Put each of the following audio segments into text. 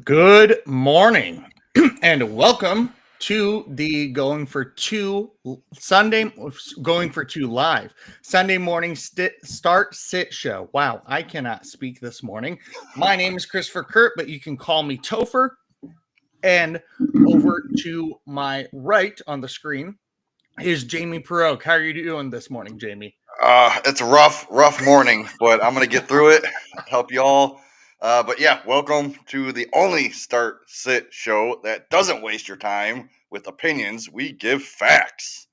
Good morning and welcome to the Going for Two live Sunday morning start sit show. Wow, I cannot speak this morning. My name is Topher Kurt, but you can call me Topher. And over to my right on the screen is Jamie Perog. How are you doing this morning, Jamie? It's a rough morning, but I'm gonna get through it. Help you all. But yeah, welcome to the only start sit show that doesn't waste your time with opinions. We give facts.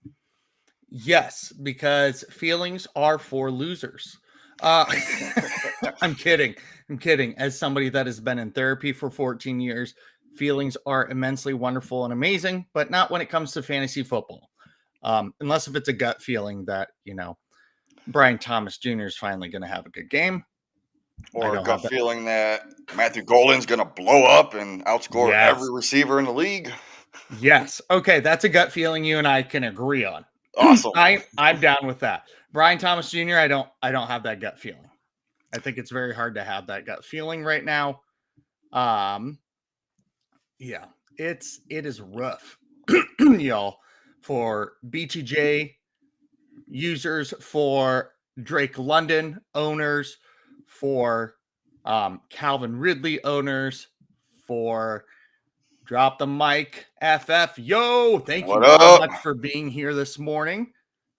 Yes, because feelings are for losers. Uh, I'm kidding. I'm kidding. As somebody that has been in therapy for 14 years, feelings are immensely wonderful and amazing, but not when it comes to fantasy football. Unless if it's a gut feeling that, Brian Thomas Jr. is finally going to have a good game. I Or a don't have gut that. feeling that Matthew Golden's gonna blow up and outscore Yes. every receiver in the league. Yes. Okay. That's a gut feeling you and I can agree on. Awesome. I'm down with that. Brian Thomas Jr., I don't have that gut feeling. I think it's very hard to have that gut feeling right now. Yeah, it is rough, y'all, for BTJ users, for Drake London owners, for Calvin Ridley owners, for Drop the Mic FF. Yo, thank you What so up? much for being here this morning.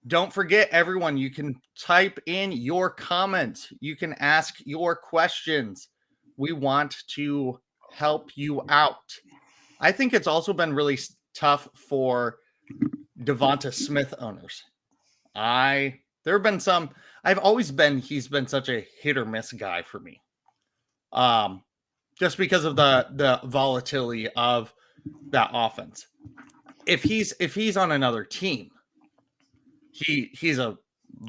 Don't forget, everyone, you can type in your comments. You can ask your questions. We want to help you out. I think it's also been really tough for Devonta Smith owners. There have been some, he's been such a hit or miss guy for me. Just because of the volatility of that offense. If he's on another team, he's a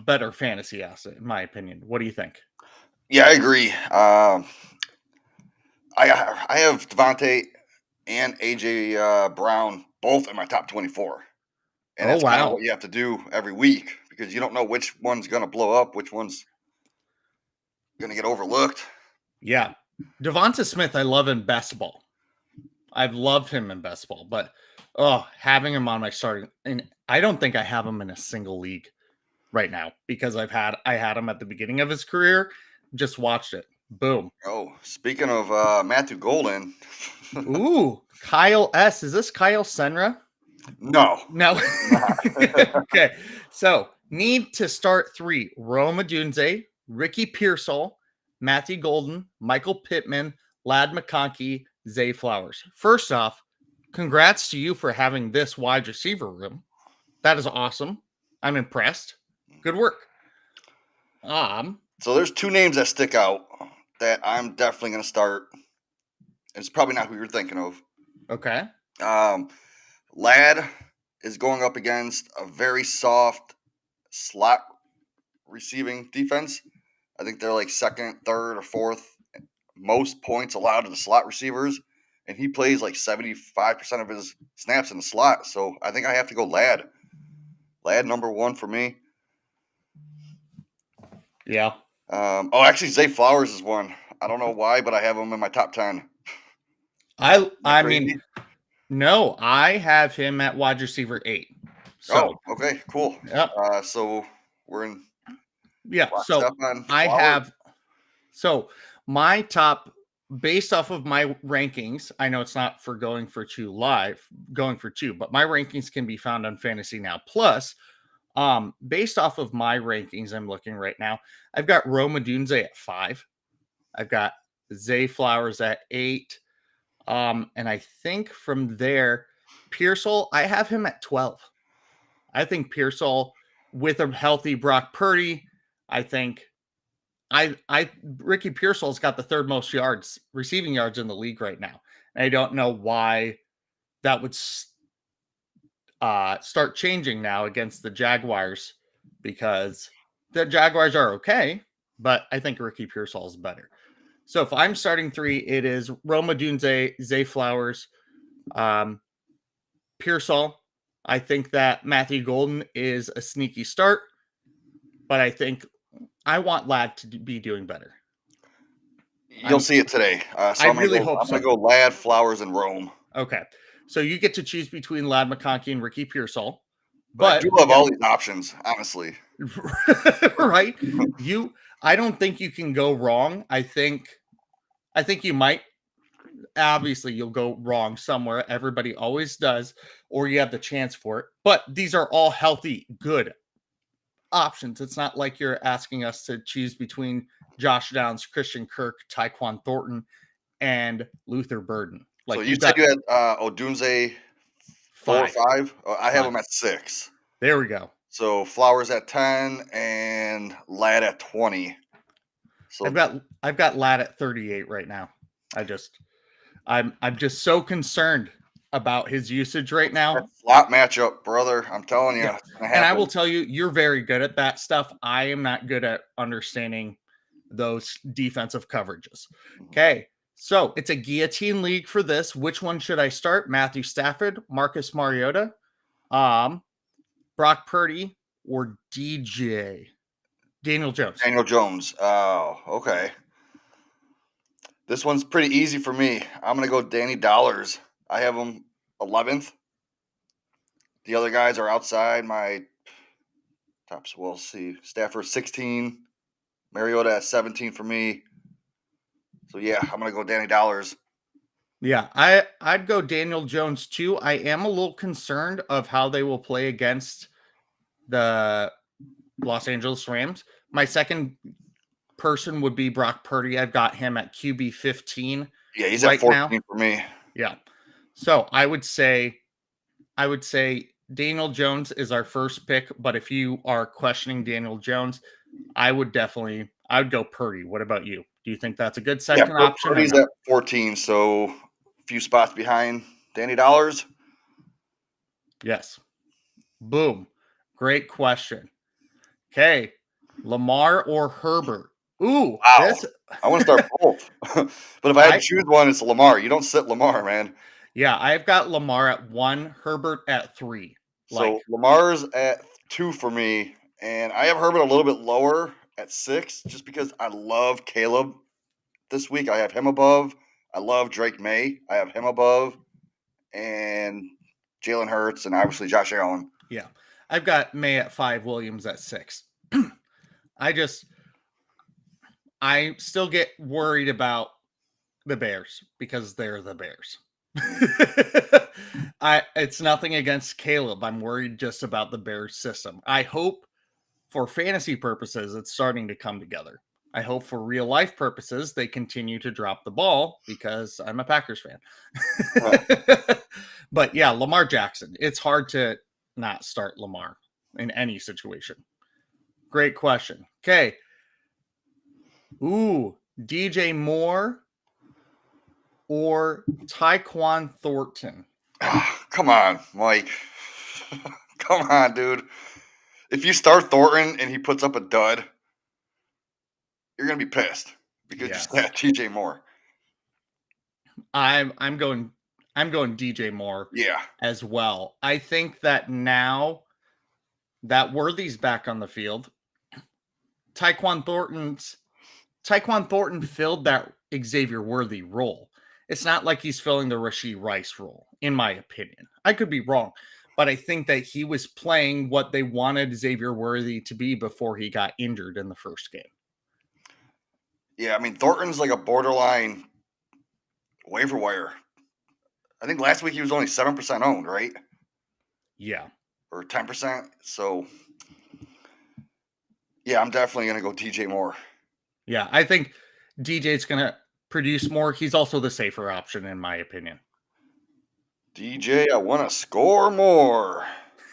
better fantasy asset, in my opinion. What do you think? Yeah, I agree. I have Devontae and AJ Brown both in my top 24. And Oh, that's kind of wow. what you have to do every week because you don't know which one's going to blow up, which one's going to get overlooked. Yeah. Devonta Smith, I love in best ball. I've loved him in best ball, but having him on my starting, and I don't think I have him in a single league right now because I had him at the beginning of his career, just watched it. Boom. Oh, speaking of Matthew Golden. Ooh, Kyle S. Is this Kyle Senra? No. No. Okay. So need to start 3. Rome Odunze, Ricky Pearsall, Matthew Golden, Michael Pittman, Lad McConkey, Zay Flowers. First off, congrats to you for having this wide receiver room. That is awesome. I'm impressed. Good work. So there's 2 names that stick out that I'm definitely going to start. It's probably not who you're thinking of. Okay. Lad is going up against a very soft slot receiving defense. I think they're like second, third, or fourth most points allowed to the slot receivers, and he plays like 75% of his snaps in the slot. So I think I have to go Lad. Lad number 1 for me. Yeah. Actually, Zay Flowers is one. I don't know why, but I have him in my top 10. I mean, no, I have him at wide receiver 8. So, okay, cool. Yep. So we're in. Yeah. So I have. So my top, based off of my rankings, I know it's not for going for 2 live, but my rankings can be found on Fantasy Now Plus. Based off of my rankings, I'm looking right now. I've got Rome Odunze at 5. I've got Zay Flowers at 8. And I think from there, Pearsall, I have him at 12. I think Pearsall with a healthy Brock Purdy, I think Ricky Pearsall's got the 3rd most receiving yards in the league right now. And I don't know why that would start changing now against the Jaguars, because the Jaguars are okay, but I think Ricky Pearsall is better. So if I'm starting 3, it is Rome Odunze, Zay Flowers, Pearsall. I think that Matthew Golden is a sneaky start, but I think I want Lad to be doing better. You'll see it today. I really hope I'm so. gonna go Ladd, Flowers, and Rome. Okay. So you get to choose between Ladd McConkey and Ricky Pearsall. But I But do love all these options, honestly. right. I don't think you can go wrong. I think you might. Obviously, you'll go wrong somewhere. Everybody always does, or you have the chance for it. But these are all healthy, good options. It's not like you're asking us to choose between Josh Downs, Christian Kirk, Tyquan Thornton, and Luther Burden. So Like you said you had Odunze 4 or 5. I have 5. him at 6. There we go. So Flowers at 10 and Ladd at 20. So I've got Ladd at 38 right now. I'm just so concerned about his usage right now. Slot matchup, brother. I'm telling you. Yeah. And I will tell you, you're very good at that stuff. I am not good at understanding those defensive coverages. Okay. So it's a guillotine league for this. Which one should I start? Matthew Stafford, Marcus Mariota, Brock Purdy, or Daniel Jones? Daniel Jones. Oh, okay. This one's pretty easy for me. I'm going to go Danny Dollars. I have him 11th. The other guys are outside my tops. We'll see. Stafford 16. Mariota at 17 for me. So, yeah, I'm going to go Danny Dollars. Yeah, I'd go Daniel Jones too. I am a little concerned of how they will play against the Los Angeles Rams. My second person would be Brock Purdy. I've got him at QB 15. Yeah, he's right at 14 now. for me. Yeah. So I would say Daniel Jones is our first pick, but if you are questioning Daniel Jones, I would go Purdy. What about you? Do you think that's a good second option? Purdy's at 14, so a few spots behind Danny Dollars. Yes. Boom. Great question. Okay. Lamar or Herbert? Ooh, wow. I want to start both. But if I had to choose one, it's Lamar. You don't sit Lamar, man. Yeah, I've got Lamar at 1, Herbert at 3. So Lamar's at 2 for me, and I have Herbert a little bit lower at 6 just because I love Caleb this week. I have him above. I love Drake May. I have him above. And Jalen Hurts and obviously Josh Allen. Yeah. I've got May at 5, Williams at 6. I still get worried about the Bears because they're the Bears. It's nothing against Caleb. I'm worried just about the Bears system. I hope for fantasy purposes it's starting to come together. I hope for real life purposes they continue to drop the ball because I'm a Packers fan. But yeah, Lamar Jackson. It's hard to not start Lamar in any situation. Great question. Okay. Ooh, DJ Moore or Tyquan Thornton? Come on, Mike. Come on, dude. If you start Thornton and he puts up a dud, you're gonna be pissed because you sat DJ Moore. I'm going DJ Moore as well. I think that now that Worthy's back on the field, Tyquan Thornton filled that Xavier Worthy role. It's not like he's filling the Rashee Rice role, in my opinion. I could be wrong, but I think that he was playing what they wanted Xavier Worthy to be before he got injured in the first game. Yeah, I mean, Thornton's like a borderline waiver wire. I think last week he was only 7% owned, right? Yeah. Or 10%. So, yeah, I'm definitely going to go DJ Moore. Yeah, I think DJ's going to produce more. He's also the safer option, in my opinion. DJ, I want to score more.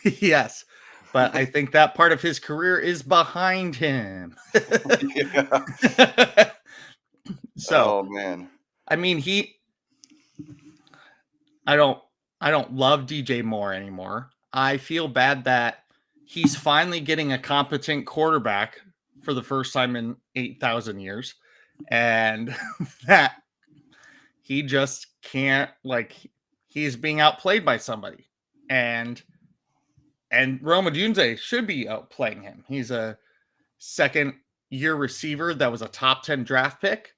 Yes, but I think that part of his career is behind him. So, oh man, I mean, I don't love DJ Moore anymore. I feel bad that he's finally getting a competent quarterback for the first time in 8,000 years, and that he just can't, he's being outplayed by somebody, and Rome Odunze should be outplaying him. He's a second-year receiver that was a top 10 draft pick,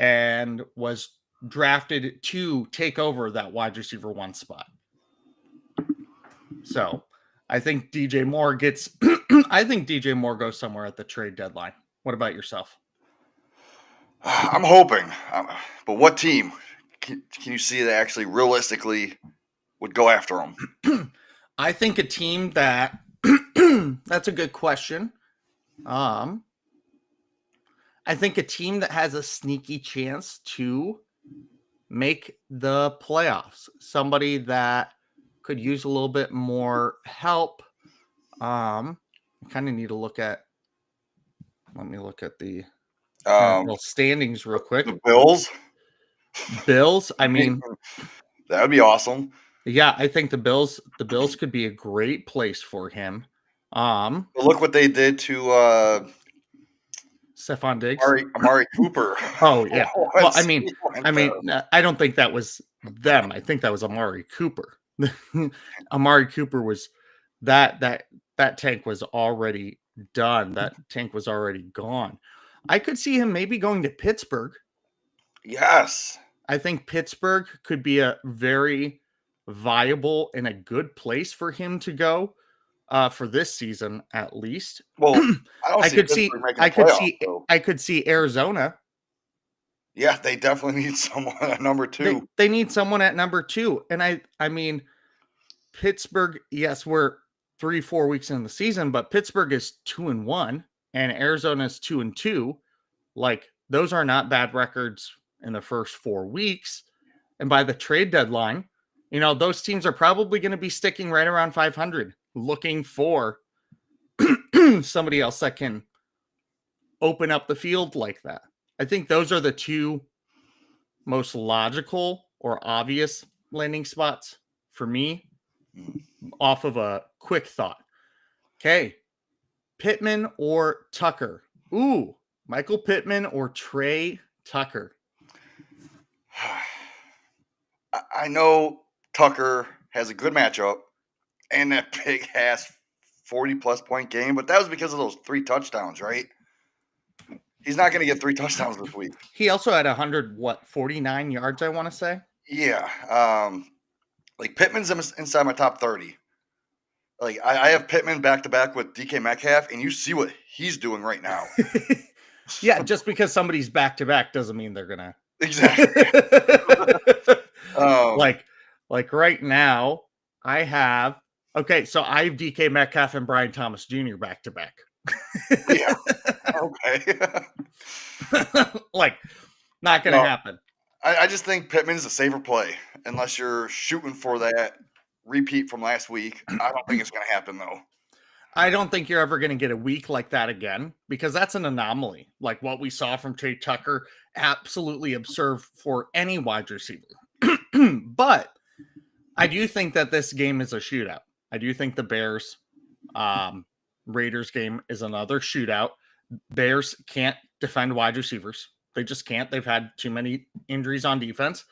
and was drafted to take over that wide receiver 1 spot. So I think DJ Moore gets, I think DJ Moore goes somewhere at the trade deadline. What about yourself? I'm hoping, but what team can you see that actually realistically would go after him? I think a team that, that's a good question. I think a team that has a sneaky chance to make the playoffs, somebody that could use a little bit more help. I kind of need to look at, let me look at the little standings real quick. The Bills. I mean, that would be awesome. Yeah, I think the Bills could be a great place for him. Look what they did to Stephon Diggs, Amari Cooper. Oh yeah. Well, I mean, I don't think that was them. I think that was Amari Cooper. Amari Cooper was that tank was already done. That tank was already gone. I could see him maybe going to Pittsburgh. Yes. I think Pittsburgh could be a very viable and a good place for him to go for this season, at least. Well, I could see Arizona. Yeah, they definitely need someone at number 2. They need someone at number 2. And I mean, Pittsburgh, yes, we're 3-4 weeks in the season, but Pittsburgh is 2-1 and Arizona is 2-2. Like, those are not bad records in the first 4 weeks. And by the trade deadline, those teams are probably going to be sticking right around 500, looking for somebody else that can open up the field like that. I think those are the 2 most logical or obvious landing spots for me off of a quick thought. Okay. Pittman or Tucker? Ooh, Michael Pittman or Trey Tucker? I know Tucker has a good matchup and that big ass 40+ point game, but that was because of those 3 touchdowns, right? He's not going to get 3 touchdowns this week. He also had 49 yards, I want to say. Yeah. Like, Pittman's inside my top 30. Like, I have Pittman back-to-back with DK Metcalf, and you see what he's doing right now. Yeah, just because somebody's back-to-back doesn't mean they're going to. Exactly. Like right now, I have DK Metcalf and Brian Thomas Jr. back-to-back. Yeah. Okay. Like, not going to happen. I just think Pittman's a safer play unless you're shooting for that repeat from last week. I don't think it's going to happen, though. I don't think you're ever going to get a week like that again, because that's an anomaly. Like what we saw from Trey Tucker, absolutely absurd for any wide receiver. But I do think that this game is a shootout. I do think the Bears Raiders game is another shootout. Bears can't defend wide receivers. They just can't. They've had too many injuries on defense.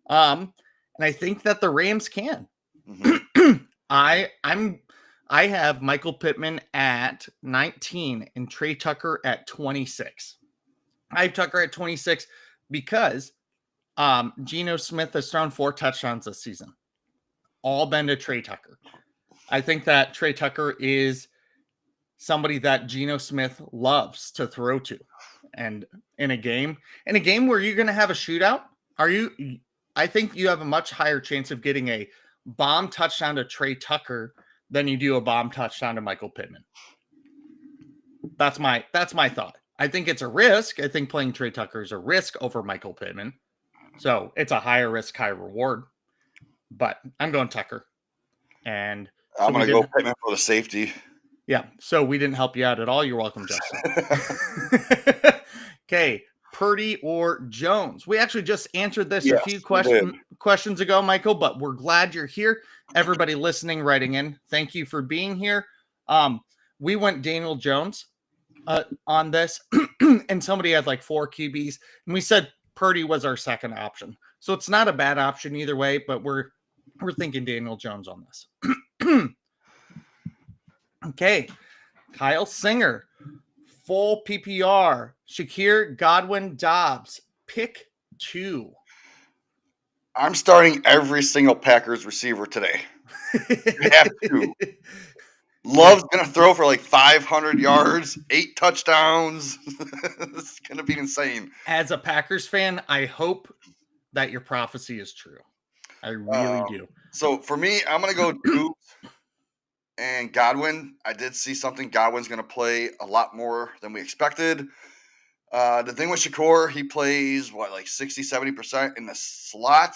And I think that the Rams can. Mm-hmm. I have Michael Pittman at 19 and Trey Tucker at 26. I have Tucker at 26 because Geno Smith has thrown 4 touchdowns this season. All been to Trey Tucker. I think that Trey Tucker is somebody that Geno Smith loves to throw to. And in a game where you're going to have a shootout, I think you have a much higher chance of getting a bomb touchdown to Trey Tucker than you do a bomb touchdown to Michael Pittman. That's my thought. I think it's a risk. I think playing Trey Tucker is a risk over Michael Pittman. So it's a higher risk, high reward. But I'm going Tucker. And so I'm going to go Pittman for the safety. Yeah. So we didn't help you out at all. You're welcome, Justin. Okay. Purdy or Jones? We actually just answered this a few questions ago, Michael, but we're glad you're here. Everybody listening, writing in, thank you for being here. We went Daniel Jones on this, and somebody had like 4 QBs, and we said Purdy was our second option. So it's not a bad option either way, but we're thinking Daniel Jones on this. Okay. Kyle Singer, full PPR, Shakir, Godwin, Dobbs. Pick 2. I'm starting every single Packers receiver today. You have to. Love's going to throw for like 500 yards, 8 touchdowns. It's going to be insane. As a Packers fan, I hope that your prophecy is true. I really do. So for me, I'm going to go Dukes and Godwin. I did see something. Godwin's going to play a lot more than we expected. The thing with Shakur, he plays, like 60, 70% in the slot.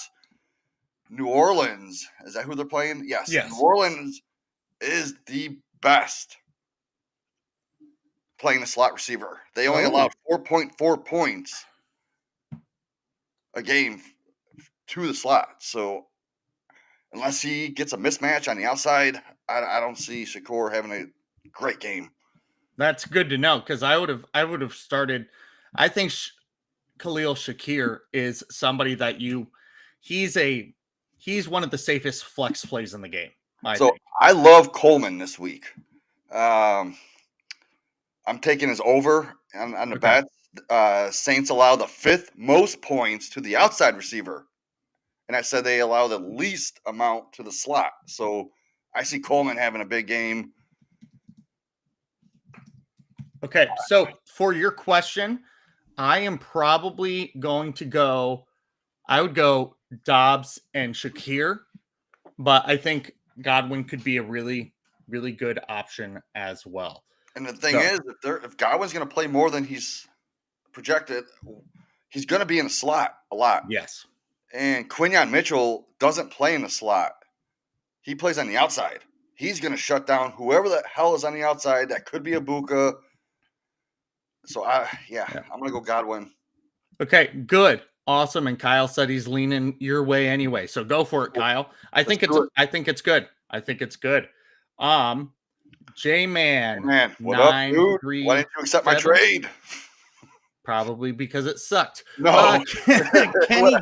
New Orleans, is that who they're playing? Yes. New Orleans is the best playing the slot receiver. They only allow 4.4 points a game to the slot. So unless he gets a mismatch on the outside, I don't see Shakur having a great game. That's good to know, because I would have started. I think Khalil Shakir is somebody that he's one of the safest flex plays in the game. I think. I love Coleman this week. I'm taking his over on the bet. Saints allow the 5th most points to the outside receiver. And I said they allow the least amount to the slot. So I see Coleman having a big game. Okay, so for your question, I am probably going to go. I would go Dobbs and Shakir, but I think Godwin could be a really, really good option as well. And the thing is, if Godwin's going to play more than he's projected, he's going to be in the slot a lot. Yes. And Quinyon Mitchell doesn't play in the slot. He plays on the outside. He's going to shut down whoever the hell is on the outside. That could be Ibuka. So, I'm going to go Godwin. Okay, good. Awesome. And Kyle said he's leaning your way anyway. So go for it, Kyle. I think it's good. I think it's good. J-Man. What up, dude? Why didn't you accept my trade? Probably because it sucked. No. Kenny,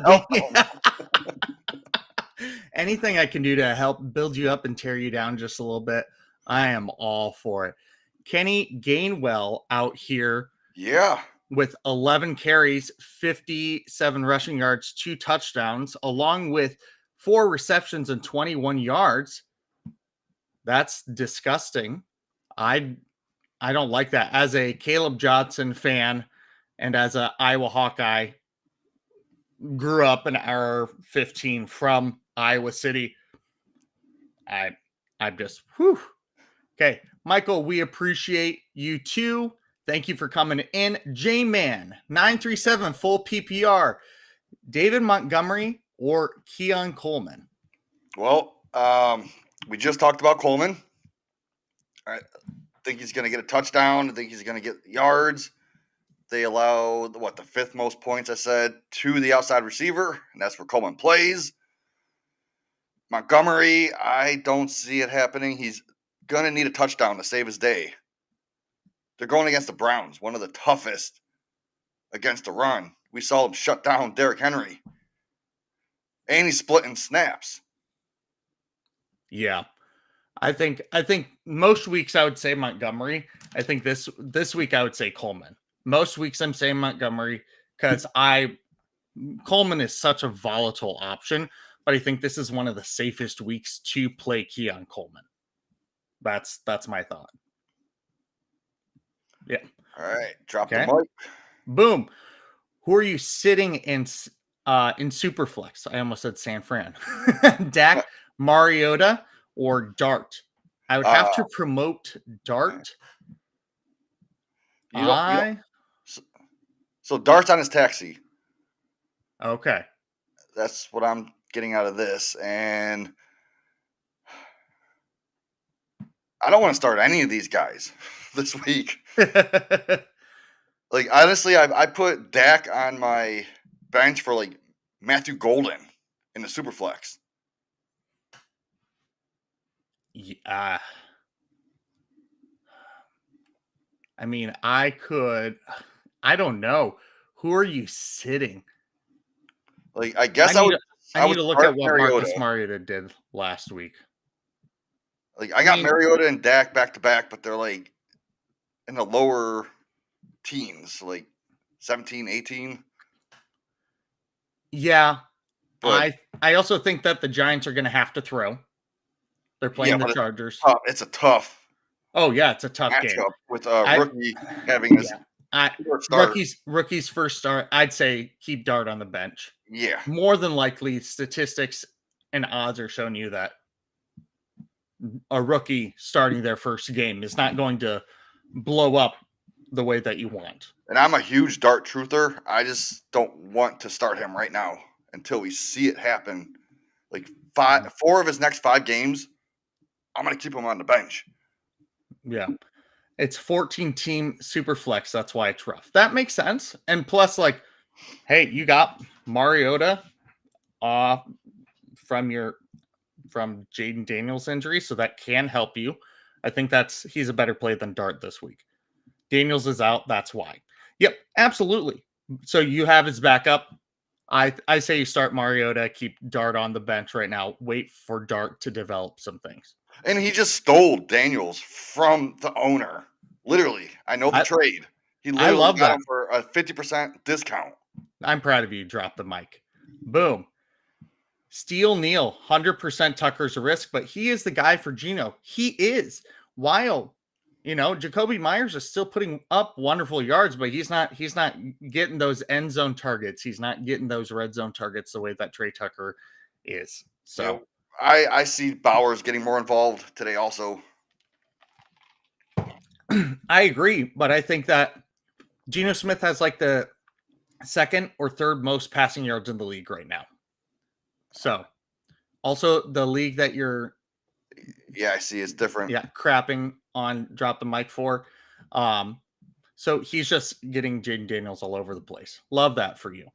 anything I can do to help build you up and tear you down just a little bit, I am all for it. Kenny Gainwell out here. Yeah. With 11 carries, 57 rushing yards, 2 touchdowns, along with 4 receptions and 21 yards. That's disgusting. I don't like that. As a Caleb Johnson fan and as a Iowa Hawkeye, grew up in our 15 from Iowa City. I'm just, whew. Okay, Michael, we appreciate you too. Thank you for coming in. J-Man, 937 full PPR. David Montgomery or Keon Coleman? Well, we just talked about Coleman. I think he's going to get a touchdown. I think he's going to get yards. They allow, the 5th most points, I said, to the outside receiver, and that's where Coleman plays. Montgomery, I don't see it happening. He's going to need a touchdown to save his day. They're going against the Browns, one of the toughest against the run. We saw him shut down Derrick Henry. And he's splitting snaps. Yeah. I think most weeks I would say Montgomery. I think this week I would say Coleman. Most weeks I'm saying Montgomery because Coleman is such a volatile option, but I think this is one of the safest weeks to play Keon Coleman. That's my thought. Yeah. All right. Drop the mic. Boom. Who are you sitting in Superflex? I almost said San Fran. Dak, Mariota, or Dart? I would have to promote Dart. So Dart's on his taxi. Okay. That's what I'm getting out of this. And I don't want to start any of these guys this week. Like, honestly, I put Dak on my bench for, like, Matthew Golden in the Superflex. Yeah. I mean, I don't know. Who are you sitting? Like, I guess I need to look at what Marcus Mariota did last week. Like, I got Mariota and Dak back to back, but they're like in the lower teens, like 17, 18. Yeah. But I also think that the Giants are going to have to throw. They're playing the but Chargers. it's a tough Oh yeah, it's a tough game. matchup with a I rookie having his first start. Rookie's first start. I'd say keep Dart on the bench. Yeah, More than likely, statistics and odds are showing you that a rookie starting their first game is not going to blow up the way that you want. and I'm a huge Dart truther. I just don't want to start him right now until we see it happen. Like 4 of his next 5 games, I'm gonna keep him on the bench. Yeah. It's 14 team super flex. That's why it's rough. That makes sense. And plus, like, hey, you got Mariota from Jaden Daniels injury, so that can help you. I think he's a better play than Dart this week. Daniels is out. That's why. Yep, absolutely. So you have his backup. I say you start Mariota, keep Dart on the bench right now. Wait for Dart to develop some things. And he just stole Daniels from the owner. Literally, I know the trade. He literally got him for a 50% discount. I'm proud of you. Drop the mic. Boom. Steel Neal, 100% Tucker's a risk, but he is the guy for Geno. He is. While, Jacoby Myers is still putting up wonderful yards, but he's not getting those end zone targets. He's not getting those red zone targets the way that Trey Tucker is. So I see Bowers getting more involved today also. I agree, but I think that Geno Smith has like the second or third most passing yards in the league right now. So also the league that you're I see it's different. Yeah, crapping on drop the mic for. So he's just getting Jaden Daniels all over the place. Love that for you.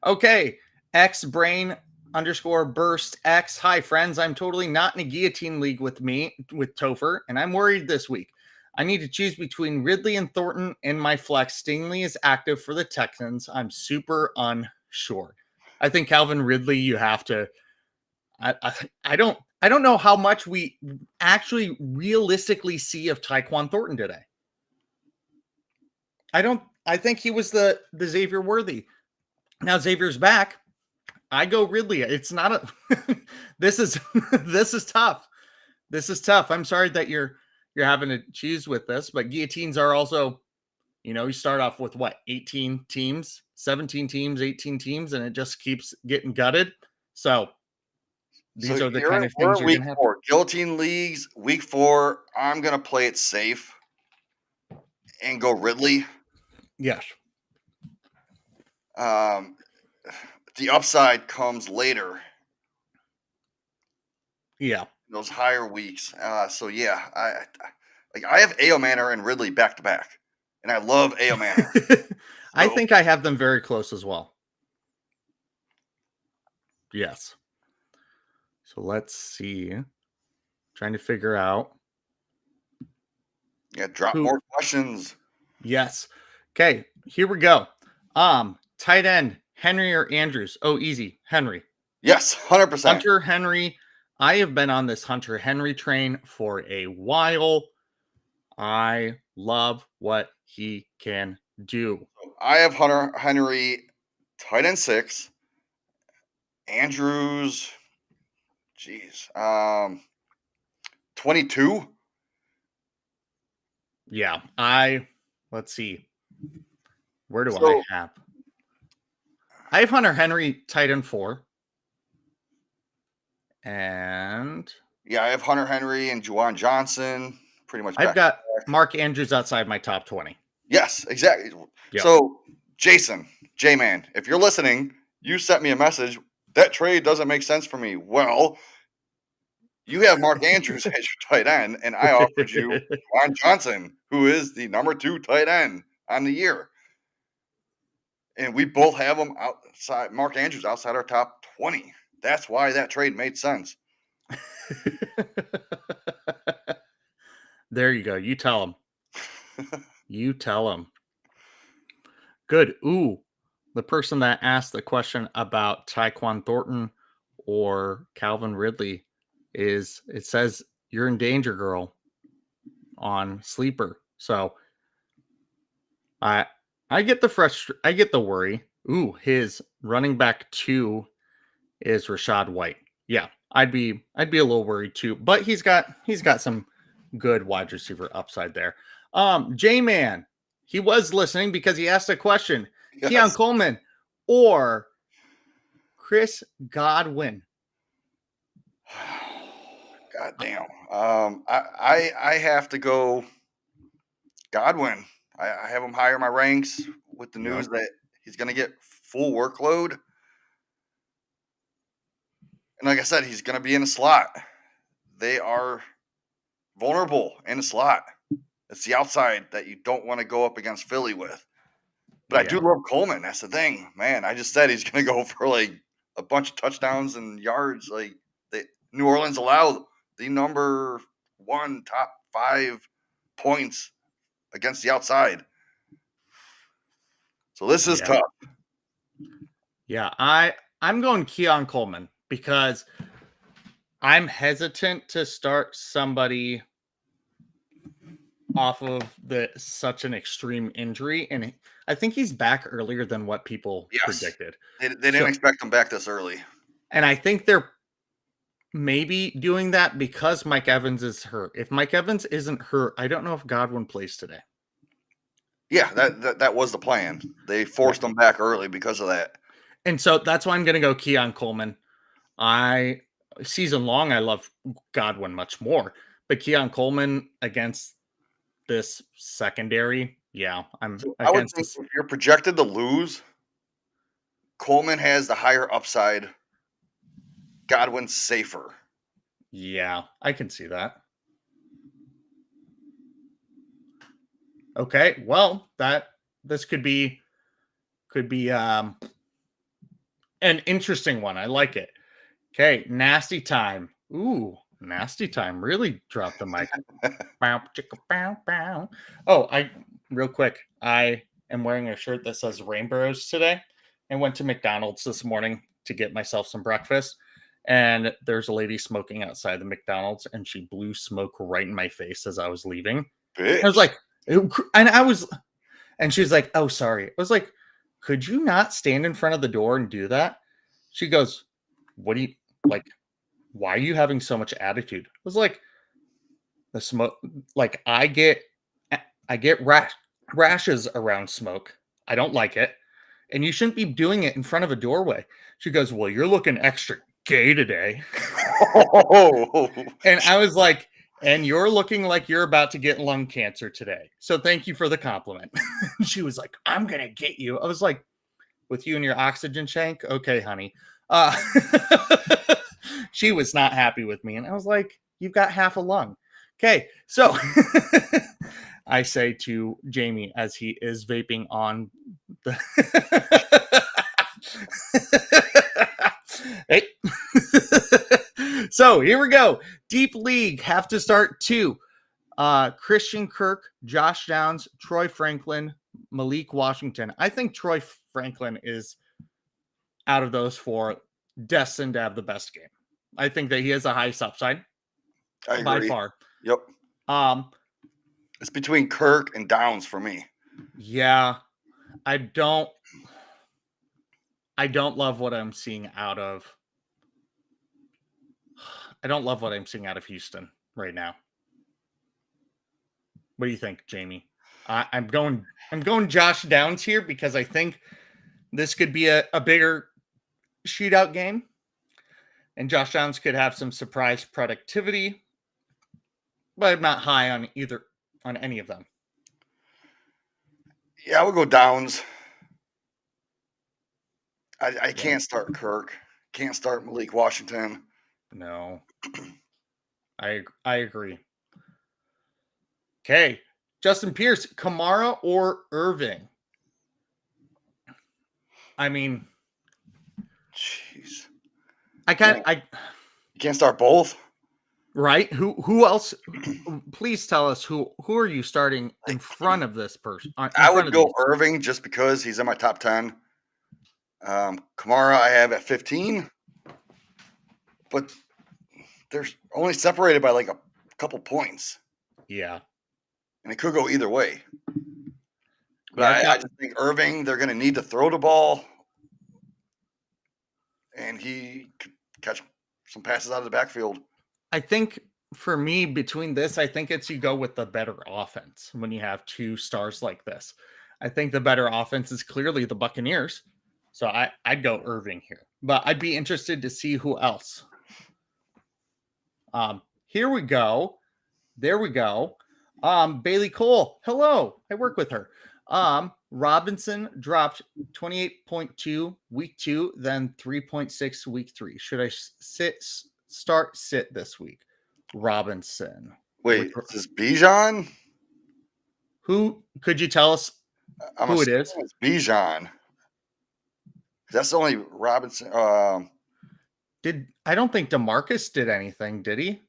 Okay, X Brain _ burst X. Hi friends, I'm totally not in a guillotine league with Topher, and I'm worried this week. I need to choose between Ridley and Thornton in my flex. Stingley is active for the Texans. I'm super unsure. I think Calvin Ridley, you have to. I don't know how much we actually realistically see of Tyquan Thornton today. I think he was the Xavier Worthy. Now Xavier's back. I go Ridley. It's not a this is tough. This is tough. I'm sorry that you're having to choose with this, but guillotines are also, you start off with what, 18 teams, 17 teams, 18 teams, and it just keeps getting gutted. So these are the kind of things you're going to have. Guillotine leagues, week 4, I'm going to play it safe and go Ridley. Yes. The upside comes later. Yeah. Those higher weeks. I have A.O. Manor and Ridley back to back, and I love A.O. Manor. I think I have them very close as well. Yes. So let's see. Trying to figure out. Yeah, drop more questions. Yes. Okay, here we go. Tight end, Henry or Andrews? Oh, easy. Henry. Yes, 100%. Hunter Henry. I have been on this Hunter Henry train for a while. I love what he can do. I have Hunter Henry, tight end 6. Andrews, 22. Yeah, let's see. Where do I have? I have Hunter Henry, tight end 4. And I have Hunter Henry and Juwan Johnson pretty much. I've got Mark Andrews outside my top 20. Yes, exactly. Yep. So, Jason, J-Man, if you're listening, you sent me a message. That trade doesn't make sense for me. Well, you have Mark Andrews as your tight end, and I offered you Juwan Johnson, who is the number 2 tight end on the year. And we both have him outside, Mark Andrews outside our top 20. That's why that trade made sense. There you go. You tell him. You tell him. Good. Ooh, the person that asked the question about Tyquan Thornton or Calvin Ridley it says you're in danger, girl, on Sleeper. So I get the worry. Ooh, his running back 2 is Rashad White. Yeah, I'd be a little worried too, but he's got some good wide receiver upside there. J-Man, he was listening because he asked a question. Keon Yes. Coleman or Chris Godwin? God damn. I have to go Godwin. I have him higher my ranks with the Yep. news that he's going to get full workload. And like I said, he's going to be in a slot. They are vulnerable in a slot. It's the outside that you don't want to go up against Philly with. But I do Yeah. love Coleman. That's the thing, man. I just said he's going to go for like a bunch of touchdowns and yards. Like New Orleans allowed the number 1 top 5 points against the outside. So this is Yeah. tough. Yeah, I'm going Keon Coleman because I'm hesitant to start somebody off of such an extreme injury, and I think he's back earlier than what people Yes. predicted. They didn't So, expect him back this early. and I think they're maybe doing that because Mike Evans is hurt. If Mike Evans isn't hurt, I don't know if Godwin plays today. Yeah, that was the plan. They Yeah. forced him back early because of that. And so that's why I'm going to go Keon Coleman. Season long, I love Godwin much more, but Keon Coleman against this secondary, yeah, I'm So I would against think this. if you're projected to lose, Coleman has the higher upside. Godwin's safer. Yeah, I can see that. Okay, well, this could be an interesting one. I like it. Okay, nasty time. Ooh, nasty time. Really dropped the mic. Bow, chicka, bow, bow. Oh, real quick. I am wearing a shirt that says Rainbows today. I went to McDonald's this morning to get myself some breakfast. And there's a lady smoking outside the McDonald's, and she blew smoke right in my face as I was leaving. I was Bitch. like, and she's like, "Oh, sorry." I was like, "Could you not stand in front of the door and do that?" She goes, "What do you like? Why are you having so much attitude?" I was like, "The smoke, like I get rashes around smoke. I don't like it, and you shouldn't be doing it in front of a doorway." She goes, "Well, you're looking extra gay today." Oh, And I was like, "And you're looking like you're about to get lung cancer today. So thank you for the compliment." She was like, "I'm gonna get you." I was like, "With you and your oxygen tank? Okay, honey." Uh, she was not happy with me. And I was like, "You've got half a lung." Okay, so I say to Jamie as he is vaping on the. Hey. So here we go. Deep League have to start 2. Christian Kirk, Josh Downs, Troy Franklin, Malik Washington. I think Troy Franklin is, out of those 4, destined to have the best game. I think that he has a highest upside I by agree. far. Yep. Um, It's between Kirk and Downs for me. yeah, I don't love what I'm seeing out of. I don't love what I'm seeing out of Houston right now. What do you think, Jamie? I'm going Josh Downs here because I think this could be a bigger shootout game, and Josh Downs could have some surprise productivity, but I'm not high on any of them. Yeah, I would go Downs. I Yeah. can't start Kirk. Can't start Malik Washington. No, I agree. Okay, Justin Pierce, Kamara or Irving? I mean, Jeez. I can't. You can't start both. Right? Who else? Please tell us who are you starting in front of this person? In I front would of go these? Irving just because he's in my top 10. Kamara I have at 15, but they're only separated by like a couple points, Yeah. and it could go either way. But Yeah, I've I got just think Irving, they're going to need to throw the ball and he could catch some passes out of the backfield. I think for me, between this, I think it's you go with the better offense when you have two stars like this. I think the better offense is clearly the Buccaneers. So I'd go Irving here, but I'd be interested to see who else. Here we go. There we go. Bailey Cole. Hello. I work with her. Robinson dropped 28.2 week 2, then 3.6 week 3. Should I sit this week? Robinson. Wait, is this Bijan? Who could you tell us who it is? It's Bijan. That's the only Robinson. I don't think DeMarcus did anything, did he?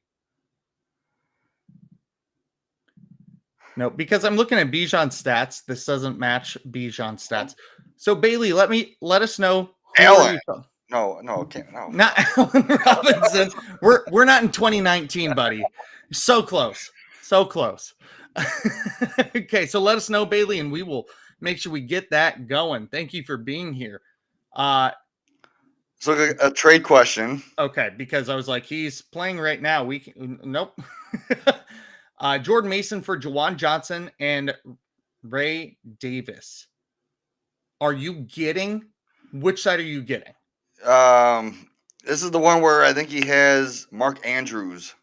No, because I'm looking at Bijan's stats. This doesn't match Bijan's stats. So Bailey, let us know. Allen. No, can't. No, not Allen Robinson. We're not in 2019, buddy. So close. Okay, so let us know, Bailey, and we will make sure we get that going. Thank you for being here. So a trade question. Okay, because I was like, he's playing right now. Nope. Jordan Mason for Juwan Johnson and Ray Davis. Which side are you getting? This is the one where I think he has Mark Andrews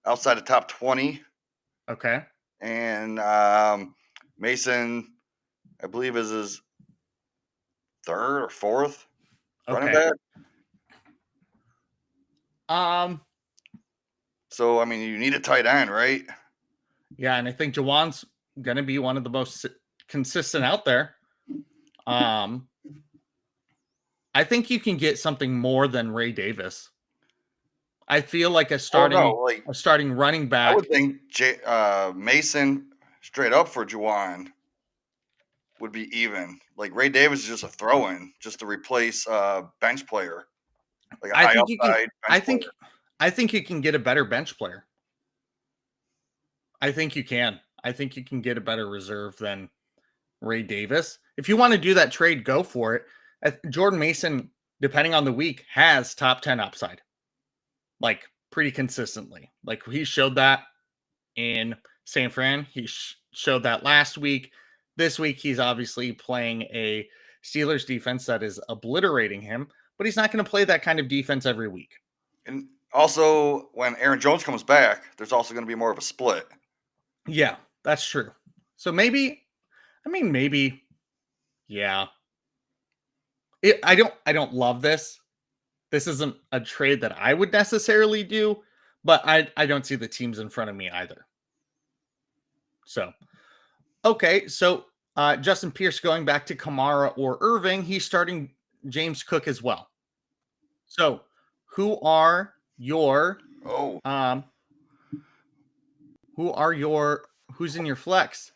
outside the top 20. Okay. And Mason, I believe, is his third or fourth running back. So, I mean, you need a tight end, right? Yeah, and I think Juwan's going to be one of the most consistent out there. I think you can get something more than Ray Davis. I feel like a starting running back. I would think Mason straight up for Juwan would be even. Like Ray Davis is just a throw-in, just to replace bench player. Like a high upside bench player. I think you can get a better bench player. I think you can. I think you can get a better reserve than Ray Davis. If you want to do that trade, go for it. Jordan Mason, depending on the week, has top 10 upside. Like pretty consistently. Like he showed that in San Fran. He showed that last week. This week, he's obviously playing a Steelers defense that is obliterating him, but he's not going to play that kind of defense every week. And also, when Aaron Jones comes back, there's also going to be more of a split. Yeah, that's true. So maybe, yeah. I don't love this. This isn't a trade that I would necessarily do, but I don't see the teams in front of me either. So, okay. So Justin Pierce going back to Kamara or Irving, he's starting James Cook as well. So who's in your flex?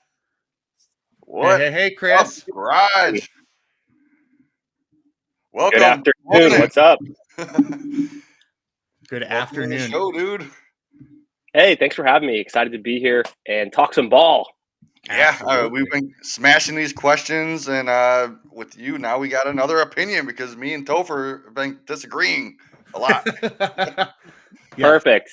What? Hey, Chris. Garage. Welcome. Good afternoon. What's up? Good afternoon. Show, dude. Hey, thanks for having me. Excited to be here and talk some ball. Yeah, we've been smashing these questions, and with you now, we got another opinion because me and Topher have been disagreeing a lot. Perfect.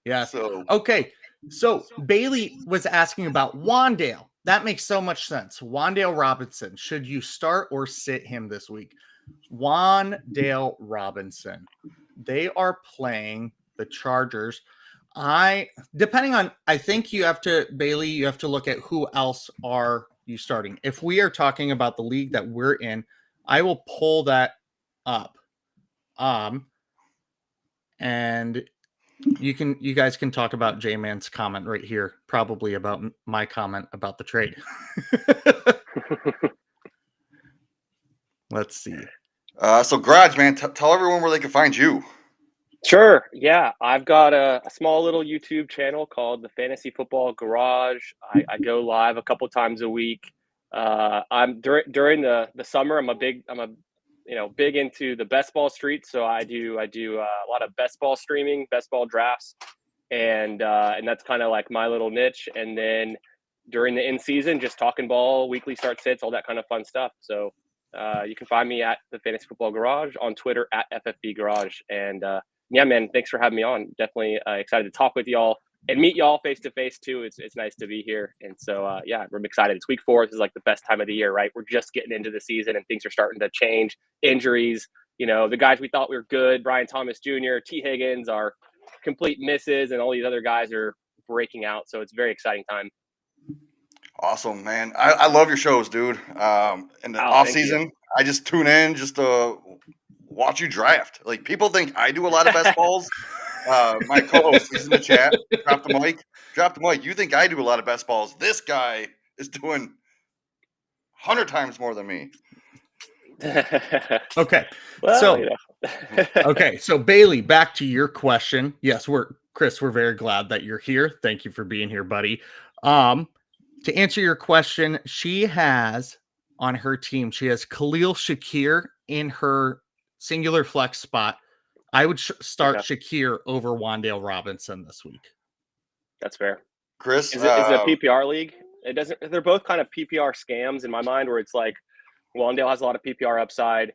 Yeah. Okay. So Bailey was asking about Wan'Dale. That makes so much sense. Wan'Dale Robinson. Should you start or sit him this week? Wan'Dale Robinson. They are playing the Chargers. I think you have to, Bailey, you have to look at who else are you starting. If we are talking about the league that we're in, I will pull that up. And you guys can talk about J-Man's comment right here, probably about my comment about the trade. Let's see. So Garage, man, tell everyone where they can find you. Sure. Yeah. I've got a small little YouTube channel called the Fantasy Football Garage. I go live a couple times a week. I'm during the summer, I'm big into the best ball street. So I do a lot of best ball streaming, best ball drafts. And that's kind of like my little niche. And then during the in season, just talking ball, weekly start sits, all that kind of fun stuff. So You can find me at the Fantasy Football Garage, on Twitter at FFB Garage. And yeah, man, thanks for having me on. Definitely excited to talk with y'all and meet y'all face to face too. It's nice to be here. And so yeah, I'm excited. It's week 4. This is like the best time of the year, right? We're just getting into the season and things are starting to change. Injuries, the guys we thought we were good, Brian Thomas Jr., T. Higgins, are complete misses, and all these other guys are breaking out. So it's a very exciting time. Awesome, man. I love your shows, dude. In the off season, I just tune in just to watch you draft. Like, people think I do a lot of best balls. My co-host is in the chat. Drop the mic. You think I do a lot of best balls? This guy is doing 100 times more than me. Okay. Well, okay. So Bailey, back to your question. Yes, Chris, we're very glad that you're here. Thank you for being here, buddy. To answer your question, she has on her team, she has Khalil Shakir in her singular flex spot. I would start Shakir over Wan'Dale Robinson this week. That's fair. Chris, is it a PPR league? It doesn't. They're both kind of PPR scams in my mind, where it's like Wan'Dale has a lot of PPR upside.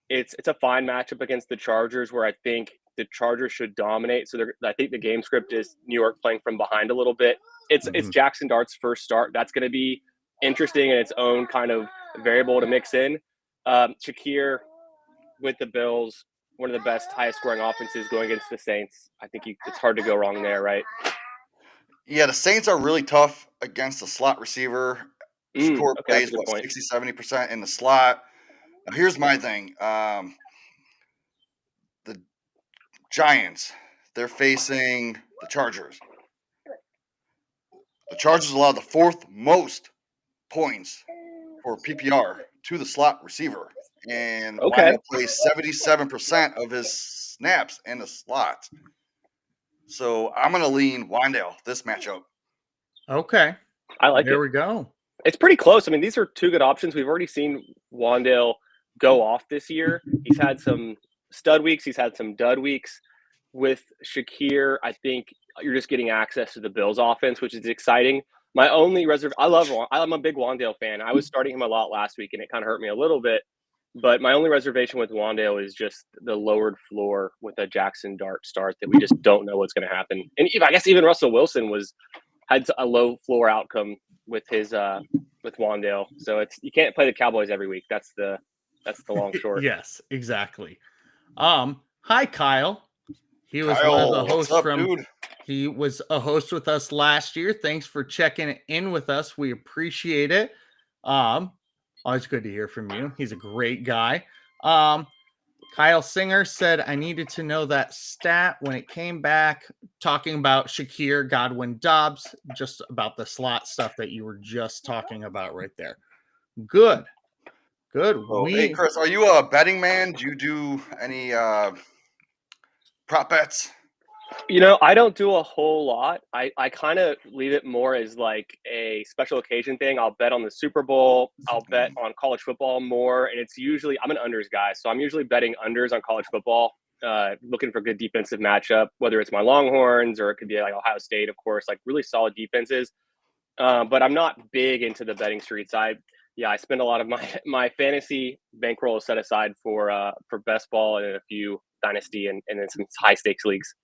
It's a fine matchup against the Chargers, where I think the Chargers should dominate. So I think the game script is New York playing from behind a little bit. It's Jackson Dart's first start. That's going to be interesting in its own kind of variable to mix in. Shakir with the Bills, one of the best, highest scoring offenses going against the Saints. I think it's hard to go wrong there, right? Yeah, the Saints are really tough against the slot receiver. Score plays 60-70% in the slot. Now, here's my thing. The Giants, they're facing the Chargers. The Chargers allow the 4th most points for PPR to the slot receiver. And Wan'Dale plays 77% of his snaps in the slot. So I'm going to lean Wan'Dale this matchup. Okay. I like it. There we go. It's pretty close. I mean, these are 2 good options. We've already seen Wan'Dale go off this year. He's had some stud weeks. He's had some dud weeks. With Shakir, I think you're just getting access to the Bills offense, which is exciting. My only I'm a big Wan'Dale fan. I was starting him a lot last week, and it kind of hurt me a little bit. But my only reservation with Wan'Dale is just the lowered floor with a Jackson Dart start that we just don't know what's going to happen. And I guess even Russell Wilson had a low floor outcome with his with Wan'Dale. So you can't play the Cowboys every week. That's the long short. Yes, exactly. Hi Kyle. He was Kyle, one of the hosts dude? He was a host with us last year. Thanks for checking in with us. We appreciate it. Always good to hear from you. He's a great guy. Kyle Singer said, I needed to know that stat when it came back, talking about Shakir, Godwin, Dobbs, just about the slot stuff that you were just talking about right there. Good. Oh, hey, Chris, are you a betting man? Do you do any prop bets? I don't do a whole lot. I kind of leave it more as like a special occasion thing. I'll bet on the Super Bowl. I'll bet on college football more. And it's usually, I'm an unders guy. So I'm usually betting unders on college football, looking for good defensive matchup, whether it's my Longhorns or it could be like Ohio State, of course, like really solid defenses. But I'm not big into the betting streets. I spend a lot of my fantasy bankroll set aside for best ball and a few dynasty and then some high stakes leagues.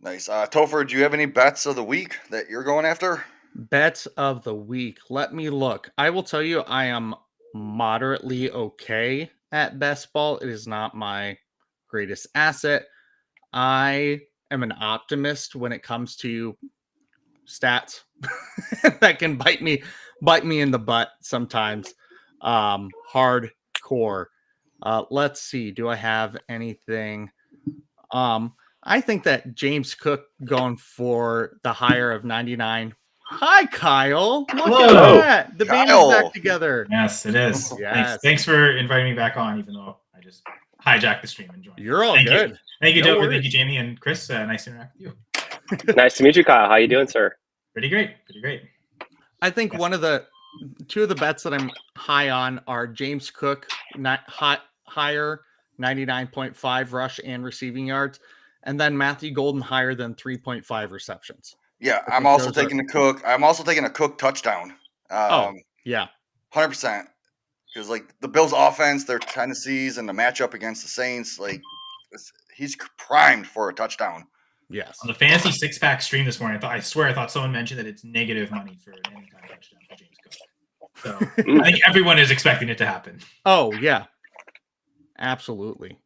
Nice. Topher, do you have any bets of the week that you're going after? Bets of the week. Let me look. I will tell you, I am moderately okay at best ball. It is not my greatest asset. I am an optimist when it comes to stats that can bite me in the butt sometimes. Hardcore. Let's see. Do I have anything? I think that James Cook going for the higher of 99. Hi, Kyle. Look at that. The band is back together. Yes, it is. Yes. Thanks for inviting me back on, even though I just hijacked the stream and joined. You're all good. Thank you, Topher. Thank you, Jamie and Chris. Nice to interact with you. Nice to meet you, Kyle. How you doing, sir? Pretty great. I think two of the bets that I'm high on are James Cook, higher 99.5 rush and receiving yards, and then Matthew Golden higher than 3.5 receptions. Yeah, I'm also taking the Cook. I'm also taking a Cook touchdown. Yeah. 100%. Because like the Bills' offense, their tendencies, and the matchup against the Saints, like he's primed for a touchdown. Yes. On the fantasy 6-pack stream this morning, I thought someone mentioned that it's negative money for an anytime touchdown for James Cook. So I think everyone is expecting it to happen. Oh yeah, absolutely.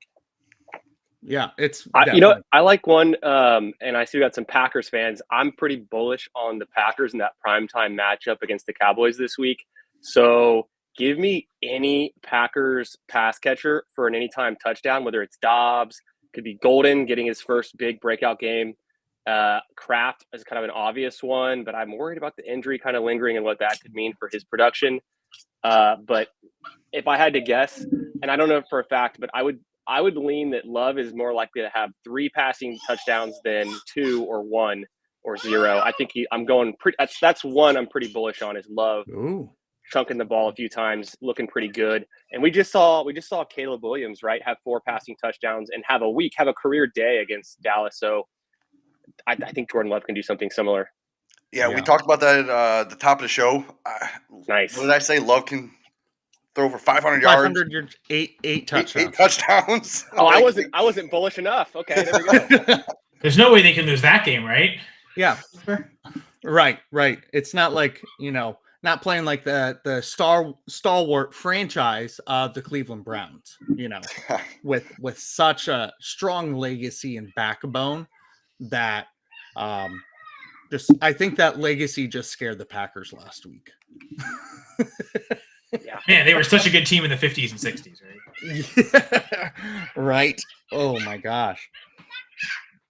Yeah, it's I like one, and I see we got some Packers fans. I'm pretty bullish on the Packers in that primetime matchup against the Cowboys this week. So give me any Packers pass catcher for an anytime touchdown, whether it's Dobbs, could be Golden getting his first big breakout game. Kraft is kind of an obvious one, but I'm worried about the injury kind of lingering and what that could mean for his production. But if I had to guess, and I don't know for a fact, but I would lean that Love is more likely to have 3 passing touchdowns than 2 or 1 or 0. I think I'm going pretty. That's one I'm pretty bullish on is Love. Ooh. Chunking the ball a few times, looking pretty good. And we just saw Caleb Williams, right, have 4 passing touchdowns and have a career day against Dallas. So I think Jordan Love can do something similar. Yeah, we talked about that at the top of the show. Nice. What did I say? Love can throw over 500 yards. 500 yards, 8 touchdowns. 8 touchdowns. Oh, I wasn't bullish enough. Okay, there we go. There's no way they can lose that game, right? Yeah. Right. It's not like, not playing like the stalwart franchise of the Cleveland Browns, with such a strong legacy and backbone that I think that legacy just scared the Packers last week. Yeah. Man, they were such a good team in the 50s and 60s, right? Right. Oh my gosh.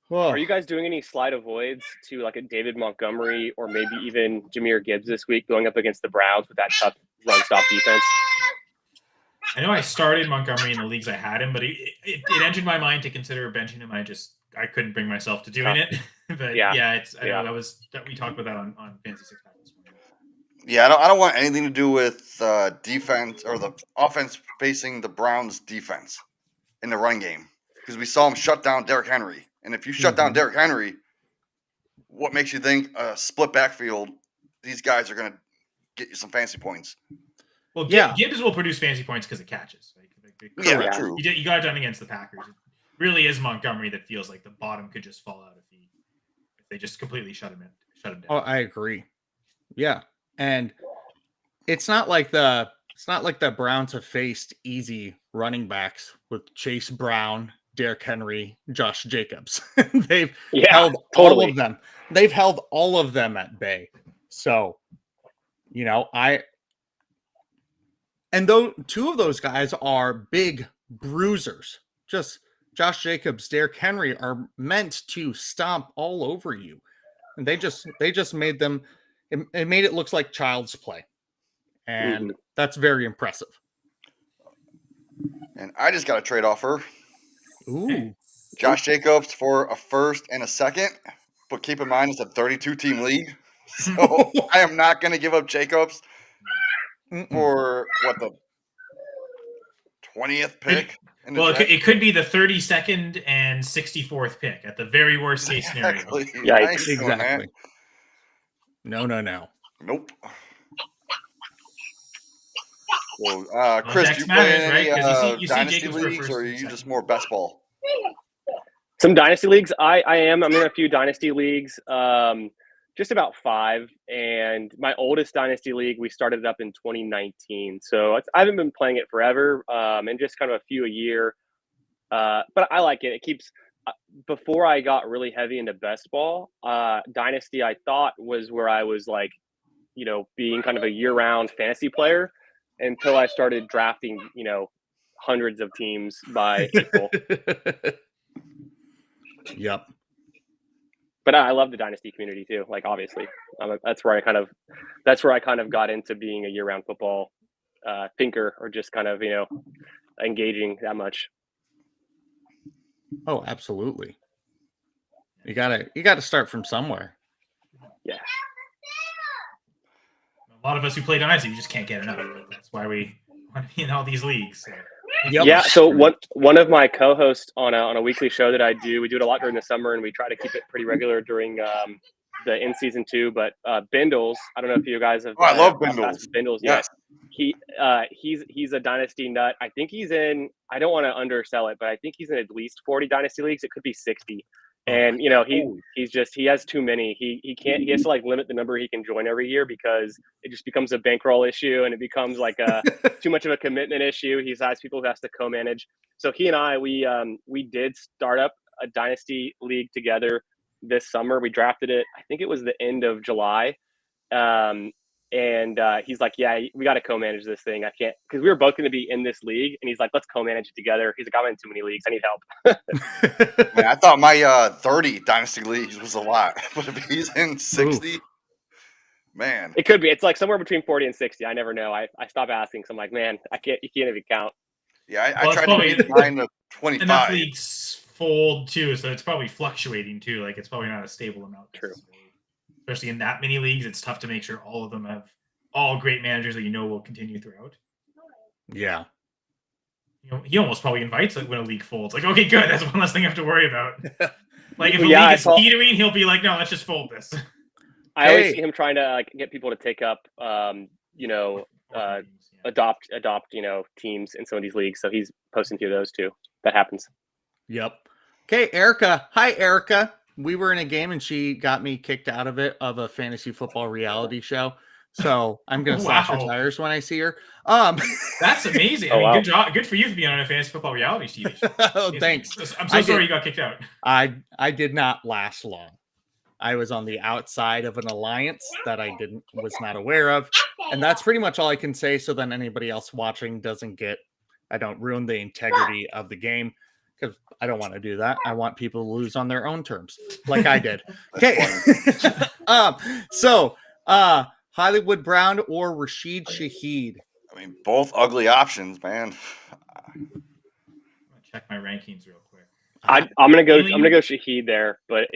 Whoa. Are you guys doing any slide avoids to like a David Montgomery or maybe even Jahmyr Gibbs this week going up against the Browns with that tough run stop defense? I know I started Montgomery in the leagues I had him, but it entered my mind to consider benching him. I couldn't bring myself to doing it. But I know that we talked about that on Fantasy 6-pack this morning. Yeah, I don't want anything to do with defense or the offense facing the Browns defense in the run game because we saw him shut down Derrick Henry. And if you shut down Derrick Henry, what makes you think a split backfield, these guys are going to get you some fancy points? Well, Gibbs will produce fancy points because of catches. True. You got it done against the Packers. It really is Montgomery that feels like the bottom could just fall out if they just completely shut him down. Oh, I agree. Yeah. And it's not like the Browns have faced easy running backs with Chase Brown, Derrick Henry, Josh Jacobs. They've held all of them. They've held all of them at bay. So, and though 2 of those guys are big bruisers, just Josh Jacobs, Derrick Henry are meant to stomp all over you. And they just made them, it made it look like child's play. And that's very impressive. And I just got a trade offer. Ooh. Josh Jacobs for a first and a second, but keep in mind it's a 32-team league, so I am not going to give up Jacobs for the 20th pick. It could be the 32nd and 64th pick at the very worst case scenario. Yikes! Exactly. No. Nope. So, Chris, do you play any dynasty leagues, or are you just more best ball? Some dynasty leagues. I am. I'm in a few dynasty leagues. Just about 5. And my oldest dynasty league, we started it up in 2019. So I haven't been playing it forever, and just kind of a few a year. But I like it. It keeps. Before I got really heavy into best ball, dynasty I thought was where I was like, being kind of a year-round fantasy player. Until I started drafting, hundreds of teams by April. Yep. But I love the dynasty community too. Like obviously, that's where I kind of got into being a year-round football thinker, or just kind of engaging that much. Oh, absolutely. You gotta start from somewhere. Yeah. A lot of us who play dynasty, you just can't get enough. That's why we want to be in all these leagues. So. Yep. Yeah. So one of my co-hosts on a weekly show that I do, we do it a lot during the summer, and we try to keep it pretty regular during the in season too. But Bindles, I don't know if you guys have. I love Bindles. Bindles, yes. He's a dynasty nut. I think he's in. I don't want to undersell it, but I think he's in at least 40 dynasty leagues. It could be 60. And he has too many. He can't. He has to like limit the number he can join every year because it just becomes a bankroll issue and it becomes like a too much of a commitment issue. He has people who has to co-manage. So he and I we did start up a dynasty league together this summer. We drafted it. I think it was the end of July. And he's like, yeah, we got to co-manage this thing. I can't, because we were both going to be in this league. And he's like, let's co-manage it together. He's like, I'm in too many leagues. I need help. Man, I thought my 30 dynasty leagues was a lot. But if he's in 60, man. It could be. It's like somewhere between 40 and 60. I never know. I stopped asking. So I'm like, man, you can't even count. Yeah, I tried to beat mine to 25. Enough leagues fold too, so it's probably fluctuating too. Like it's probably not a stable amount. True. Especially in that many leagues, it's tough to make sure all of them have all great managers that will continue throughout. Yeah. He almost probably invites when a league folds. Like, okay, good. That's one less thing I have to worry about. Like, if a league is teetering, he'll be like, no, let's just fold this. I always see him trying to get people to take up, adopt, teams in some of these leagues. So he's posting through those too. That happens. Yep. Okay, Erica. Hi, Erica. We were in a game and she got me kicked out of a fantasy football reality show. So I'm going to slash her tires when I see her. That's amazing. Good job. Good for you for being on a fantasy football reality TV show. Oh, thanks. I'm so sorry you got kicked out. I did not last long. I was on the outside of an alliance that I was not aware of. And that's pretty much all I can say. So then anybody else watching I don't ruin the integrity of the game. Because I don't want to do that. I want people to lose on their own terms, like I did. Okay. So Hollywood Brown or Rashid Shaheed? I mean, both ugly options, man. I'm gonna check my rankings real quick. I'm gonna go Shaheed there, but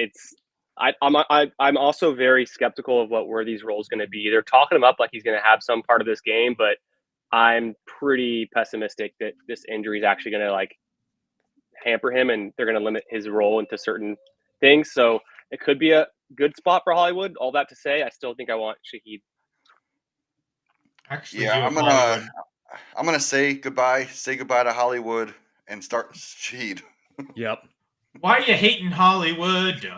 I'm also very skeptical of what Worthy's role is going to be. They're talking him up like he's going to have some part of this game, but I'm pretty pessimistic that this injury is actually going to hamper him and they're going to limit his role into certain things. So it could be a good spot for Hollywood. All that to say, I still think I want Shaheed. Actually, yeah, I'm gonna say goodbye to Hollywood and start Shaheed. Yep. Why are you hating Hollywood?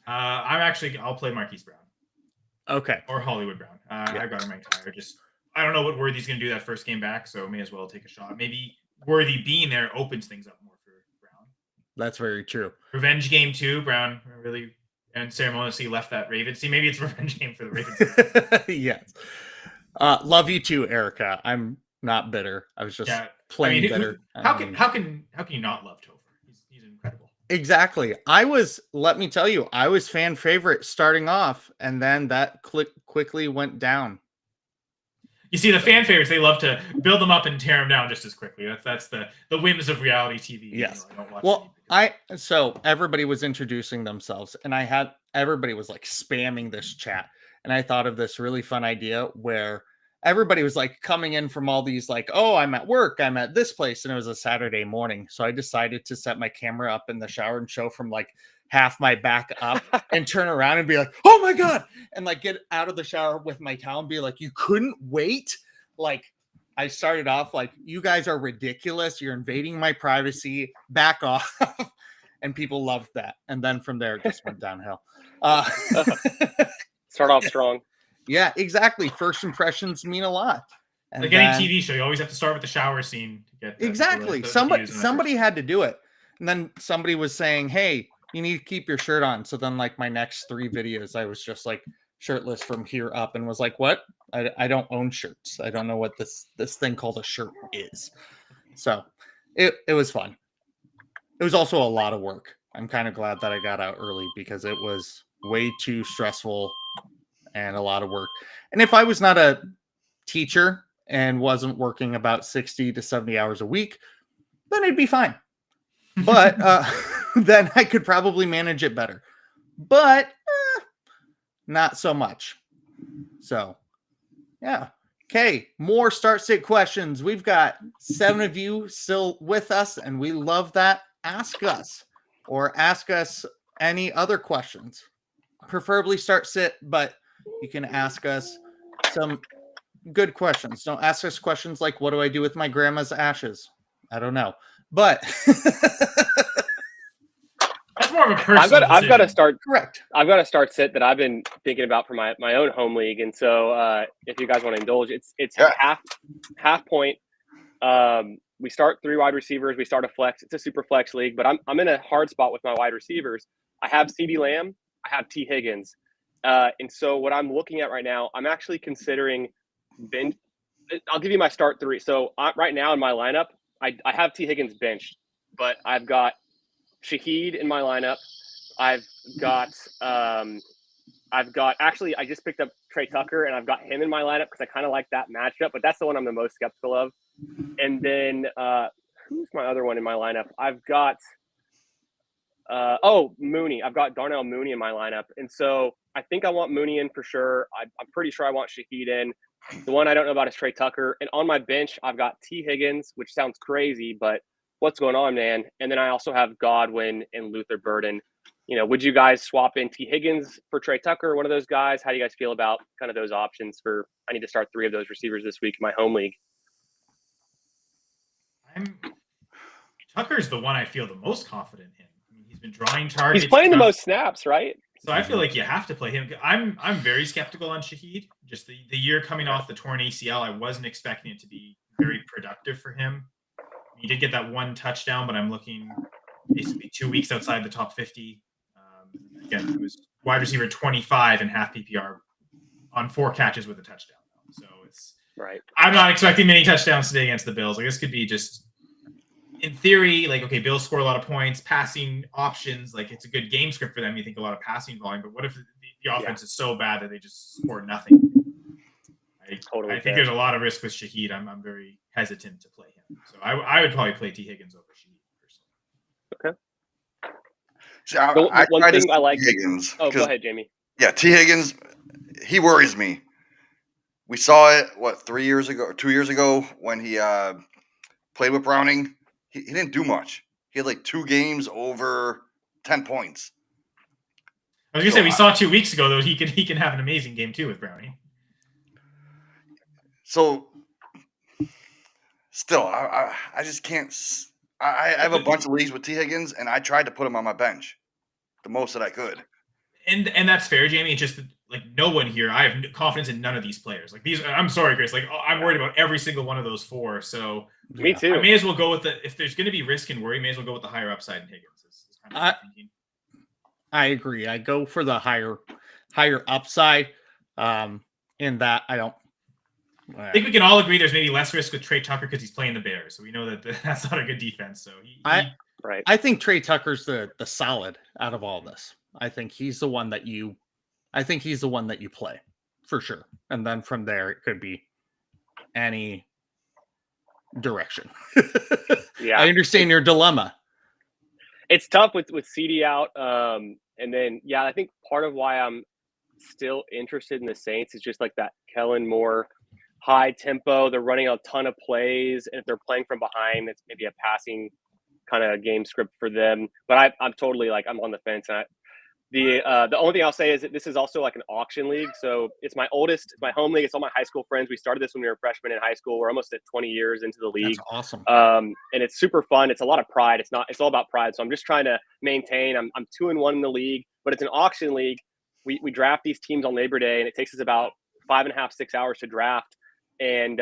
I'll play Marquise Brown. Okay. Or Hollywood Brown. I've got him ranked higher. I don't know what Worthy's going to do that first game back, so may as well take a shot. Maybe Worthy being there opens things up more for Brown. That's very true. Revenge game 2, Brown really unceremoniously left that Ravens. See, maybe it's revenge game for the Ravens. Yes. Love you too, Erica. I'm not bitter. I was just playing better. How can you not love Topher? He's incredible. Exactly. Let me tell you, I was fan favorite starting off, and then that quickly went down. You see, the fan favorites, they love to build them up and tear them down just as quickly. That's the whims of reality TV. Yes. So everybody was introducing themselves, and everybody was spamming this chat, and I thought of this really fun idea where everybody was coming in from all these oh, I'm at work, I'm at this place, and it was a Saturday morning. So I decided to set my camera up in the shower and show from half my back up and turn around and be like, oh my God. And get out of the shower with my towel and be like, you couldn't wait. I started off you guys are ridiculous. You're invading my privacy. Back off. And people loved that. And then from there, it just went downhill. Start off strong. Yeah, exactly. First impressions mean a lot. And any TV show, you always have to start with the shower scene to get exactly. Somebody had to do it. And then somebody was saying, hey, you need to keep your shirt on. So then my next 3 videos, I was just shirtless from here up and was what? I don't own shirts. I don't know what this thing called a shirt is. So it was fun. It was also a lot of work. I'm kind of glad that I got out early because it was way too stressful and a lot of work. And if I was not a teacher and wasn't working about 60 to 70 hours a week, then it'd be fine. But then I could probably manage it better. But not so much. So, yeah. Okay, more start sit questions. We've got 7 of you still with us, and we love that. Ask us or ask us any other questions. Preferably start sit, but you can ask us some, good questions. Don't ask us questions like, what do I do with my grandma's ashes? I don't know. But that's more of a personal I've got to start. Correct. I've got to start sit that I've been thinking about for my own home league. And so if you guys want to indulge, it's half point. We start 3 wide receivers. We start a flex. It's a super flex league, but I'm in a hard spot with my wide receivers. I have CeeDee Lamb. I have T Higgins. And so what I'm looking at right now, I'm actually considering bench. I'll give you my start 3. So right now in my lineup, I have T Higgins benched, but I've got Shaheed in my lineup. I've got actually I just picked up Trey Tucker and I've got him in my lineup because I kind of like that matchup, but that's the one I'm the most skeptical of. And then who's my other one in my lineup? I've got Mooney. I've got Darnell Mooney in my lineup. And so I think I want Mooney in for sure. I'm pretty sure I want Shaheed in. The one I don't know about is Trey Tucker. And on my bench, I've got T Higgins, which sounds crazy, but what's going on, man? And then I also have Godwin and Luther Burden. Would you guys swap in T Higgins for Trey Tucker, one of those guys? How do you guys feel about kind of those options I need to start 3 of those receivers this week in my home league? Tucker's the one I feel the most confident in. I mean, he's been drawing targets. He's playing the most snaps, right? So I feel like you have to play him. I'm very skeptical on Shaheed. Just the year coming off the torn ACL, I wasn't expecting it to be very productive for him. He did get that 1 touchdown, but I'm looking basically 2 weeks outside the top 50. Again, it was wide receiver 25 in half PPR on 4 catches with a touchdown. So it's right. I'm not expecting many touchdowns today against the Bills. Like this could be just, in theory, like, okay, Bills score a lot of points, passing options, like it's a good game script for them. You think a lot of passing volume, but what if the offense is so bad that they just score nothing? I think there's a lot of risk with Shaheed. I'm very hesitant to play him. So I would probably play T Higgins over Shaheed personally. Okay. See, I thing I like Higgins. Oh, go ahead, Jamie. Yeah, T Higgins, he worries me. We saw it 3 years ago or 2 years ago when he played with Browning. He didn't do much. He had like 2 games over 10 points. I was gonna say we saw 2 weeks ago though he can have an amazing game too with Browning. So still, I just can't. I have a bunch of leagues with T Higgins, and I tried to put him on my bench the most that I could. And that's fair, Jamie. It's just like no one here. I have confidence in none of these players. Like these, I'm sorry, Chris. Like I'm worried about every single one of those 4. So me too. I may as well go with if there's going to be risk and worry, may as well go with the higher upside in Higgins. Is kind of my thinking. I agree. I go for the higher upside. In that, I think we can all agree there's maybe less risk with Trey Tucker because he's playing the Bears, so we know that that's not a good defense. So I think Trey Tucker's the solid out of all this. I think he's the one that you play for sure, and then from there it could be any direction. Yeah, I understand your dilemma. It's tough with CD out, and then I think part of why I'm still interested in the Saints is just like that Kellen Moore high tempo. They're running a ton of plays, and if they're playing from behind, it's maybe a passing kind of game script for them. But I'm totally I'm on the fence. And the only thing I'll say is that this is also like an auction league. So it's my home league. It's all my high school friends. We started this when we were freshmen in high school. We're almost at 20 years into the league. That's awesome. And it's super fun. It's a lot of pride. It's all about pride. So I'm just trying to maintain. I'm 2-1 in the league, but it's an auction league. We draft these teams on Labor Day, and it takes us about 5.5, 6 hours to draft. And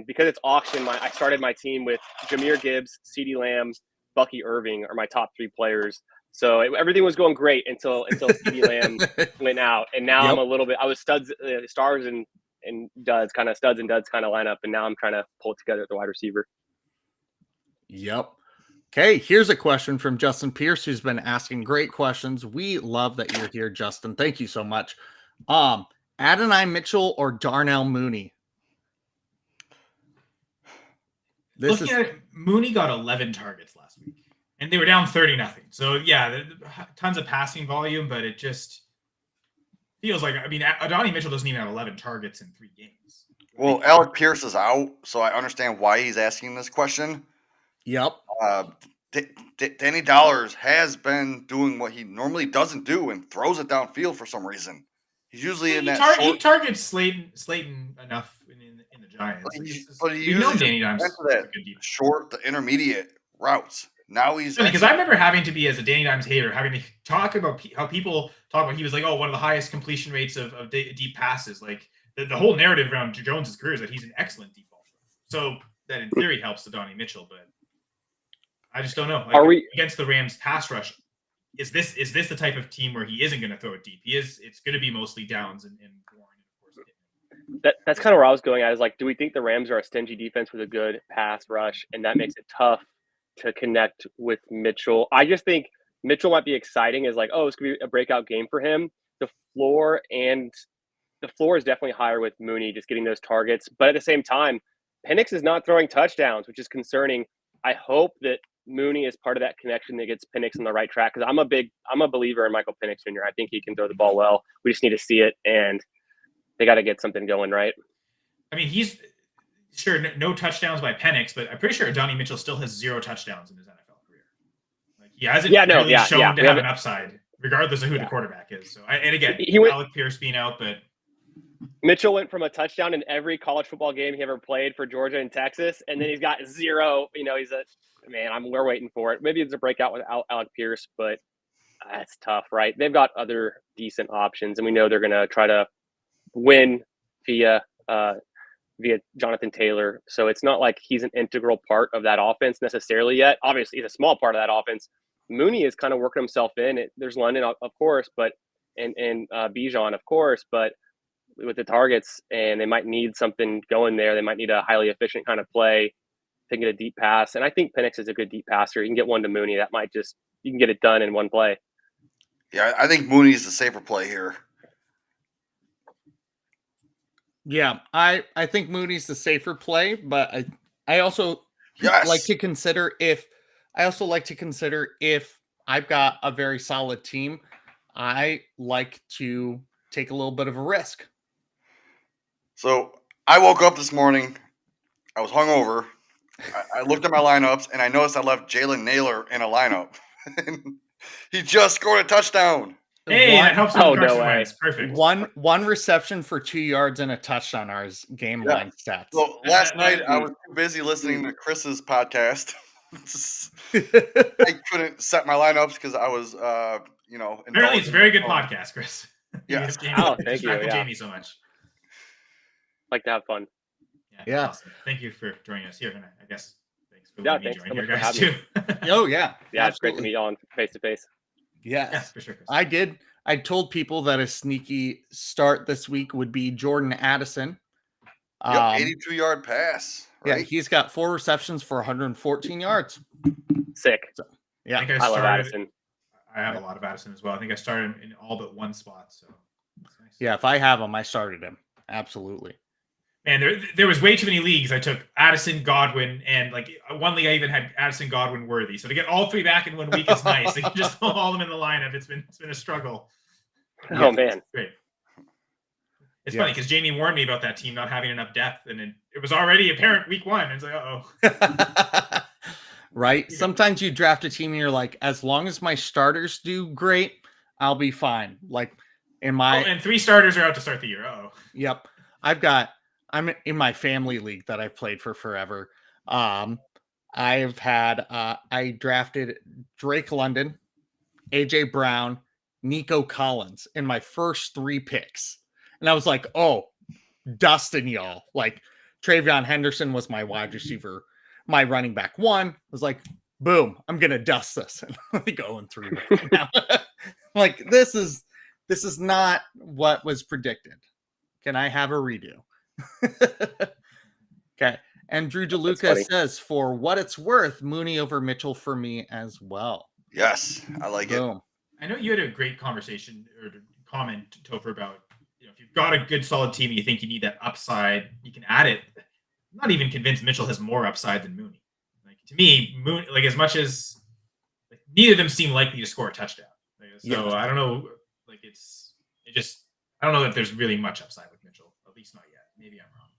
because it's auction, I started my team with Jahmyr Gibbs, CeeDee Lamb, Bucky Irving are my top 3 players. So everything was going great until CeeDee Lamb went out, and now I'm a little bit. I was stars and duds kind of lineup, and now I'm trying to pull it together at the wide receiver. Yep. Okay, here's a question from Justin Pierce, who's been asking great questions. We love that you're here, Justin. Thank you so much. Adonai Mitchell or Darnell Mooney? Mooney got 11 targets last week, and they were down 30-0. So tons of passing volume, but it just feels like Adonai Mitchell doesn't even have 11 targets in 3 games. Well, Alec Pierce is out, so I understand why he's asking this question. Yep. Danny Dollars has been doing what he normally doesn't do and throws it downfield for some reason. He's usually in that. He targets Slayton enough in the Giants. But he usually Danny Dimes went to that short, the intermediate routes. Now he's because I remember having to be, as a Danny Dimes hater, having to talk about how people talk about he was like, one of the highest completion rates of deep passes. Like the whole narrative around Jones's career is that he's an excellent deep ball thrower. So that in theory helps to Donnie Mitchell, but I just don't know. Like, against the Rams pass rush? Is this the type of team where he isn't going to throw it deep? It's going to be mostly downs and Warren, of course. That's kind of where I was going at. Is like, do we think the Rams are a stingy defense with a good pass rush, and that makes it tough to connect with Mitchell? I just think Mitchell might be exciting as like, it's going to be a breakout game for him. The floor is definitely higher with Mooney just getting those targets. But at the same time, Penix is not throwing touchdowns, which is concerning. I hope that Mooney is part of that connection that gets Penix on the right track, because I'm a believer in Michael Penix Jr. I think he can throw the ball well. We just need to see it, and they got to get something going, right? I mean, he's sure no touchdowns by Penix, but I'm pretty sure Donnie Mitchell still has 0 touchdowns in his NFL career. Like he hasn't shown to have an upside, regardless of who the quarterback is. So, and again, Alec Pierce being out, but Mitchell went from a touchdown in every college football game he ever played for Georgia and Texas, and then he's got 0. We're waiting for it. Maybe it's a breakout with Alec Pierce, but that's tough, right? They've got other decent options, and we know they're going to try to win via Jonathan Taylor. So it's not like he's an integral part of that offense necessarily yet. Obviously, he's a small part of that offense. Mooney is kind of working himself in. There's London, of course, but and Bijan, of course, but with the targets, and they might need something going there. They might need a highly efficient kind of play to get a deep pass. And I think Penix is a good deep passer. You can get one to Mooney. You can get it done in one play. Yeah, I think Mooney's the safer play here. Yeah, I think Mooney's the safer play, but I also like to consider if I've got a very solid team, I like to take a little bit of a risk. So I woke up this morning. I was hungover. I looked at my lineups, and I noticed I left Jalen Naylor in a lineup. He just scored a touchdown. Hey, that helps with Carson Wentz. Perfect. One reception for 2 yards and a touchdown are his game line stats. So last night I was too busy listening to Chris's podcast. I couldn't set my lineups because I was, Apparently, it's a very good podcast, Chris. Yeah. Thank you. Jamie so much. Like to have fun. Yeah. Awesome. Thank you for joining us here, and I guess thanks for thanks joining so here, much guys, too. Oh yeah, yeah, it's great to meet you on face to face. Yes. Yeah, for sure, Chris. I did. I told people that a sneaky start this week would be Jordan Addison. 82-yard pass. Right? Yeah, he's got 4 receptions for 114 yards. Sick. So, yeah, I love Addison. I have a lot of Addison as well. I think I started him in all but one spot. So that's nice. Yeah, if I have him, I started him. Absolutely. And there was way too many leagues. I took Addison, Godwin, and like one league I even had Addison, Godwin, Worthy. So to get all 3 back in 1 week is nice. Like, just throw all of them in the lineup. It's been a struggle. Oh man, great. It's funny because Jamie warned me about that team not having enough depth, and it was already apparent week 1. It's like, right. Yeah. Sometimes you draft a team and you're like, as long as my starters do great, I'll be fine. Like and 3 starters are out to start the year. Yep. I'm in my family league that I've played for forever. I drafted Drake London, AJ Brown, Nico Collins in my first 3 picks. And I was like, dusting y'all. Like Travion Henderson was my wide receiver. My running back 1 was like, boom, I'm going to dust this. And I'm 0-3 right now. Like, this is not what was predicted. Can I have a redo? Okay. And Drew DeLuca says, for what it's worth, Mooney over Mitchell for me as well. Yes, I like it. I know you had a great conversation or comment, Topher, about if you've got a good solid team and you think you need that upside, you can add it. I'm not even convinced Mitchell has more upside than Mooney. Like, to me, Mooney, like, as much as neither of them seem likely to score a touchdown. So I don't know. Like, I don't know that there's really much upside with Mitchell, at least not yet. Maybe I'm wrong.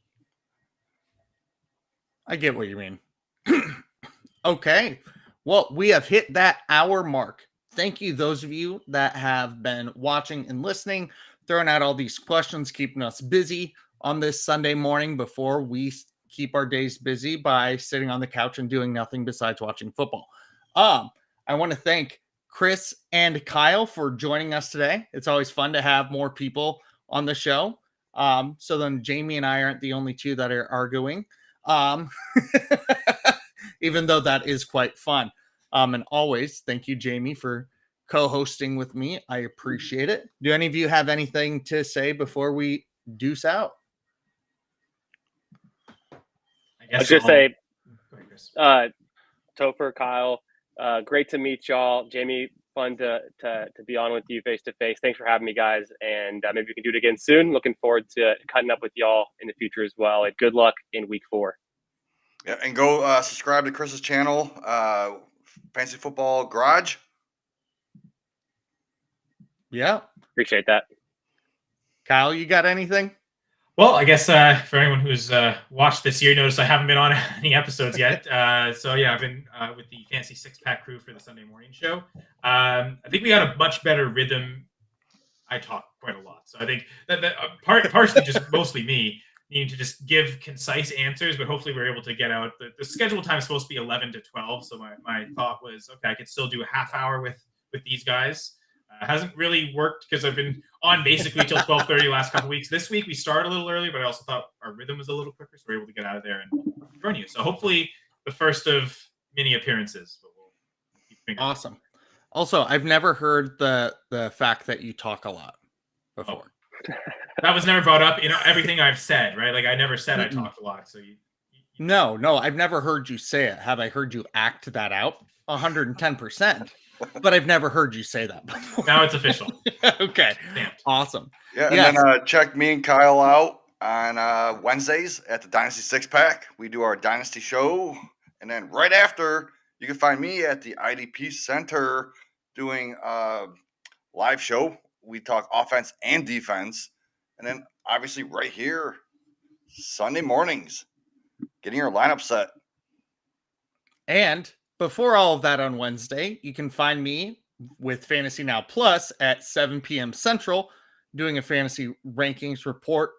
I get what you mean. Okay. Well, we have hit that hour mark. Thank you, those of you that have been watching and listening throwing out all these questions, keeping us busy on this Sunday morning before we keep our days busy by sitting on the couch and doing nothing besides watching football. I want to thank Chris and Kyle for joining us today. It's always fun to have more people on the show. So then Jamie and I aren't the only two that are arguing. Even though that is quite fun. And always thank you, Jamie, for co-hosting with me. I appreciate it. Do any of you have anything to say before we deuce out? I was just say, Topher, Kyle, great to meet y'all. Jamie, fun to be on with you face to face. Thanks for having me, guys. And maybe we can do it again soon. Looking forward to cutting up with y'all in the future as well. And good luck in week 4. Yeah, and go subscribe to Chris's channel, Fantasy Football Garage. Yeah. Appreciate that. Kyle, you got anything? Well, I guess for anyone who's watched this year, notice I haven't been on any episodes yet. So yeah, I've been with the Fantasy Six Pack crew for the Sunday morning show. I think we got a much better rhythm. I talk quite a lot, so I think that partially just mostly me needing to just give concise answers, but hopefully we're able to get out. The scheduled time is supposed to be 11 to 12, so my thought was, okay, I could still do a half hour with these guys. Hasn't really worked because I've been on basically till 12:30 last couple weeks. This week we started a little early, but I also thought our rhythm was a little quicker, so we're able to get out of there and join you. So hopefully the first of many appearances. But we'll keep awesome. Also, I've never heard the fact that you talk a lot before. Oh. That was never brought up in everything I've said, right? Like I never said I talked a lot. So you No, I've never heard you say it. Have I heard you act that out? 110%. But I've never heard you say that before. Now it's official. Okay. Stamped. Awesome. Yeah, and then check me and Kyle out on Wednesdays at the Dynasty Six Pack. We do our Dynasty show. And then right after, you can find me at the IDP Center doing a live show. We talk offense and defense. And then obviously right here, Sunday mornings, getting your lineup set. And before all of that on Wednesday, you can find me with Fantasy Now Plus at 7 p.m. Central doing a fantasy rankings report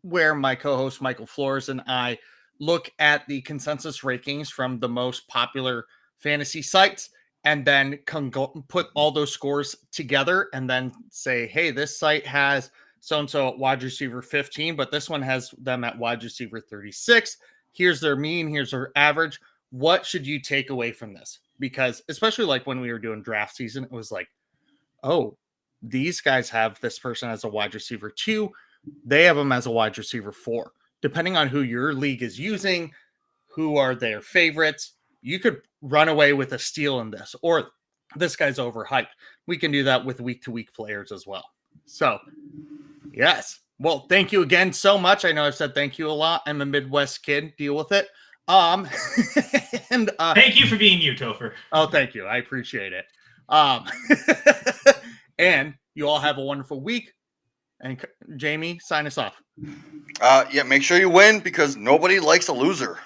where my co-host Michael Flores and I look at the consensus rankings from the most popular fantasy sites and then put all those scores together and then say, hey, this site has so-and-so at wide receiver 15, but this one has them at wide receiver 36. Here's their mean, here's their average. What should you take away from this? Because especially like when we were doing draft season, it was like, oh, these guys have this person as a wide receiver 2. They have them as a wide receiver 4. Depending on who your league is using, who are their favorites, you could run away with a steal in this, or this guy's overhyped. We can do that with week-to-week players as well. So, yes. Well, thank you again so much. I know I've said thank you a lot. I'm a Midwest kid. Deal with it. And thank you for being you, Topher. Oh, thank you. I appreciate it. And you all have a wonderful week. And Jamie, sign us off. Yeah, make sure you win because nobody likes a loser.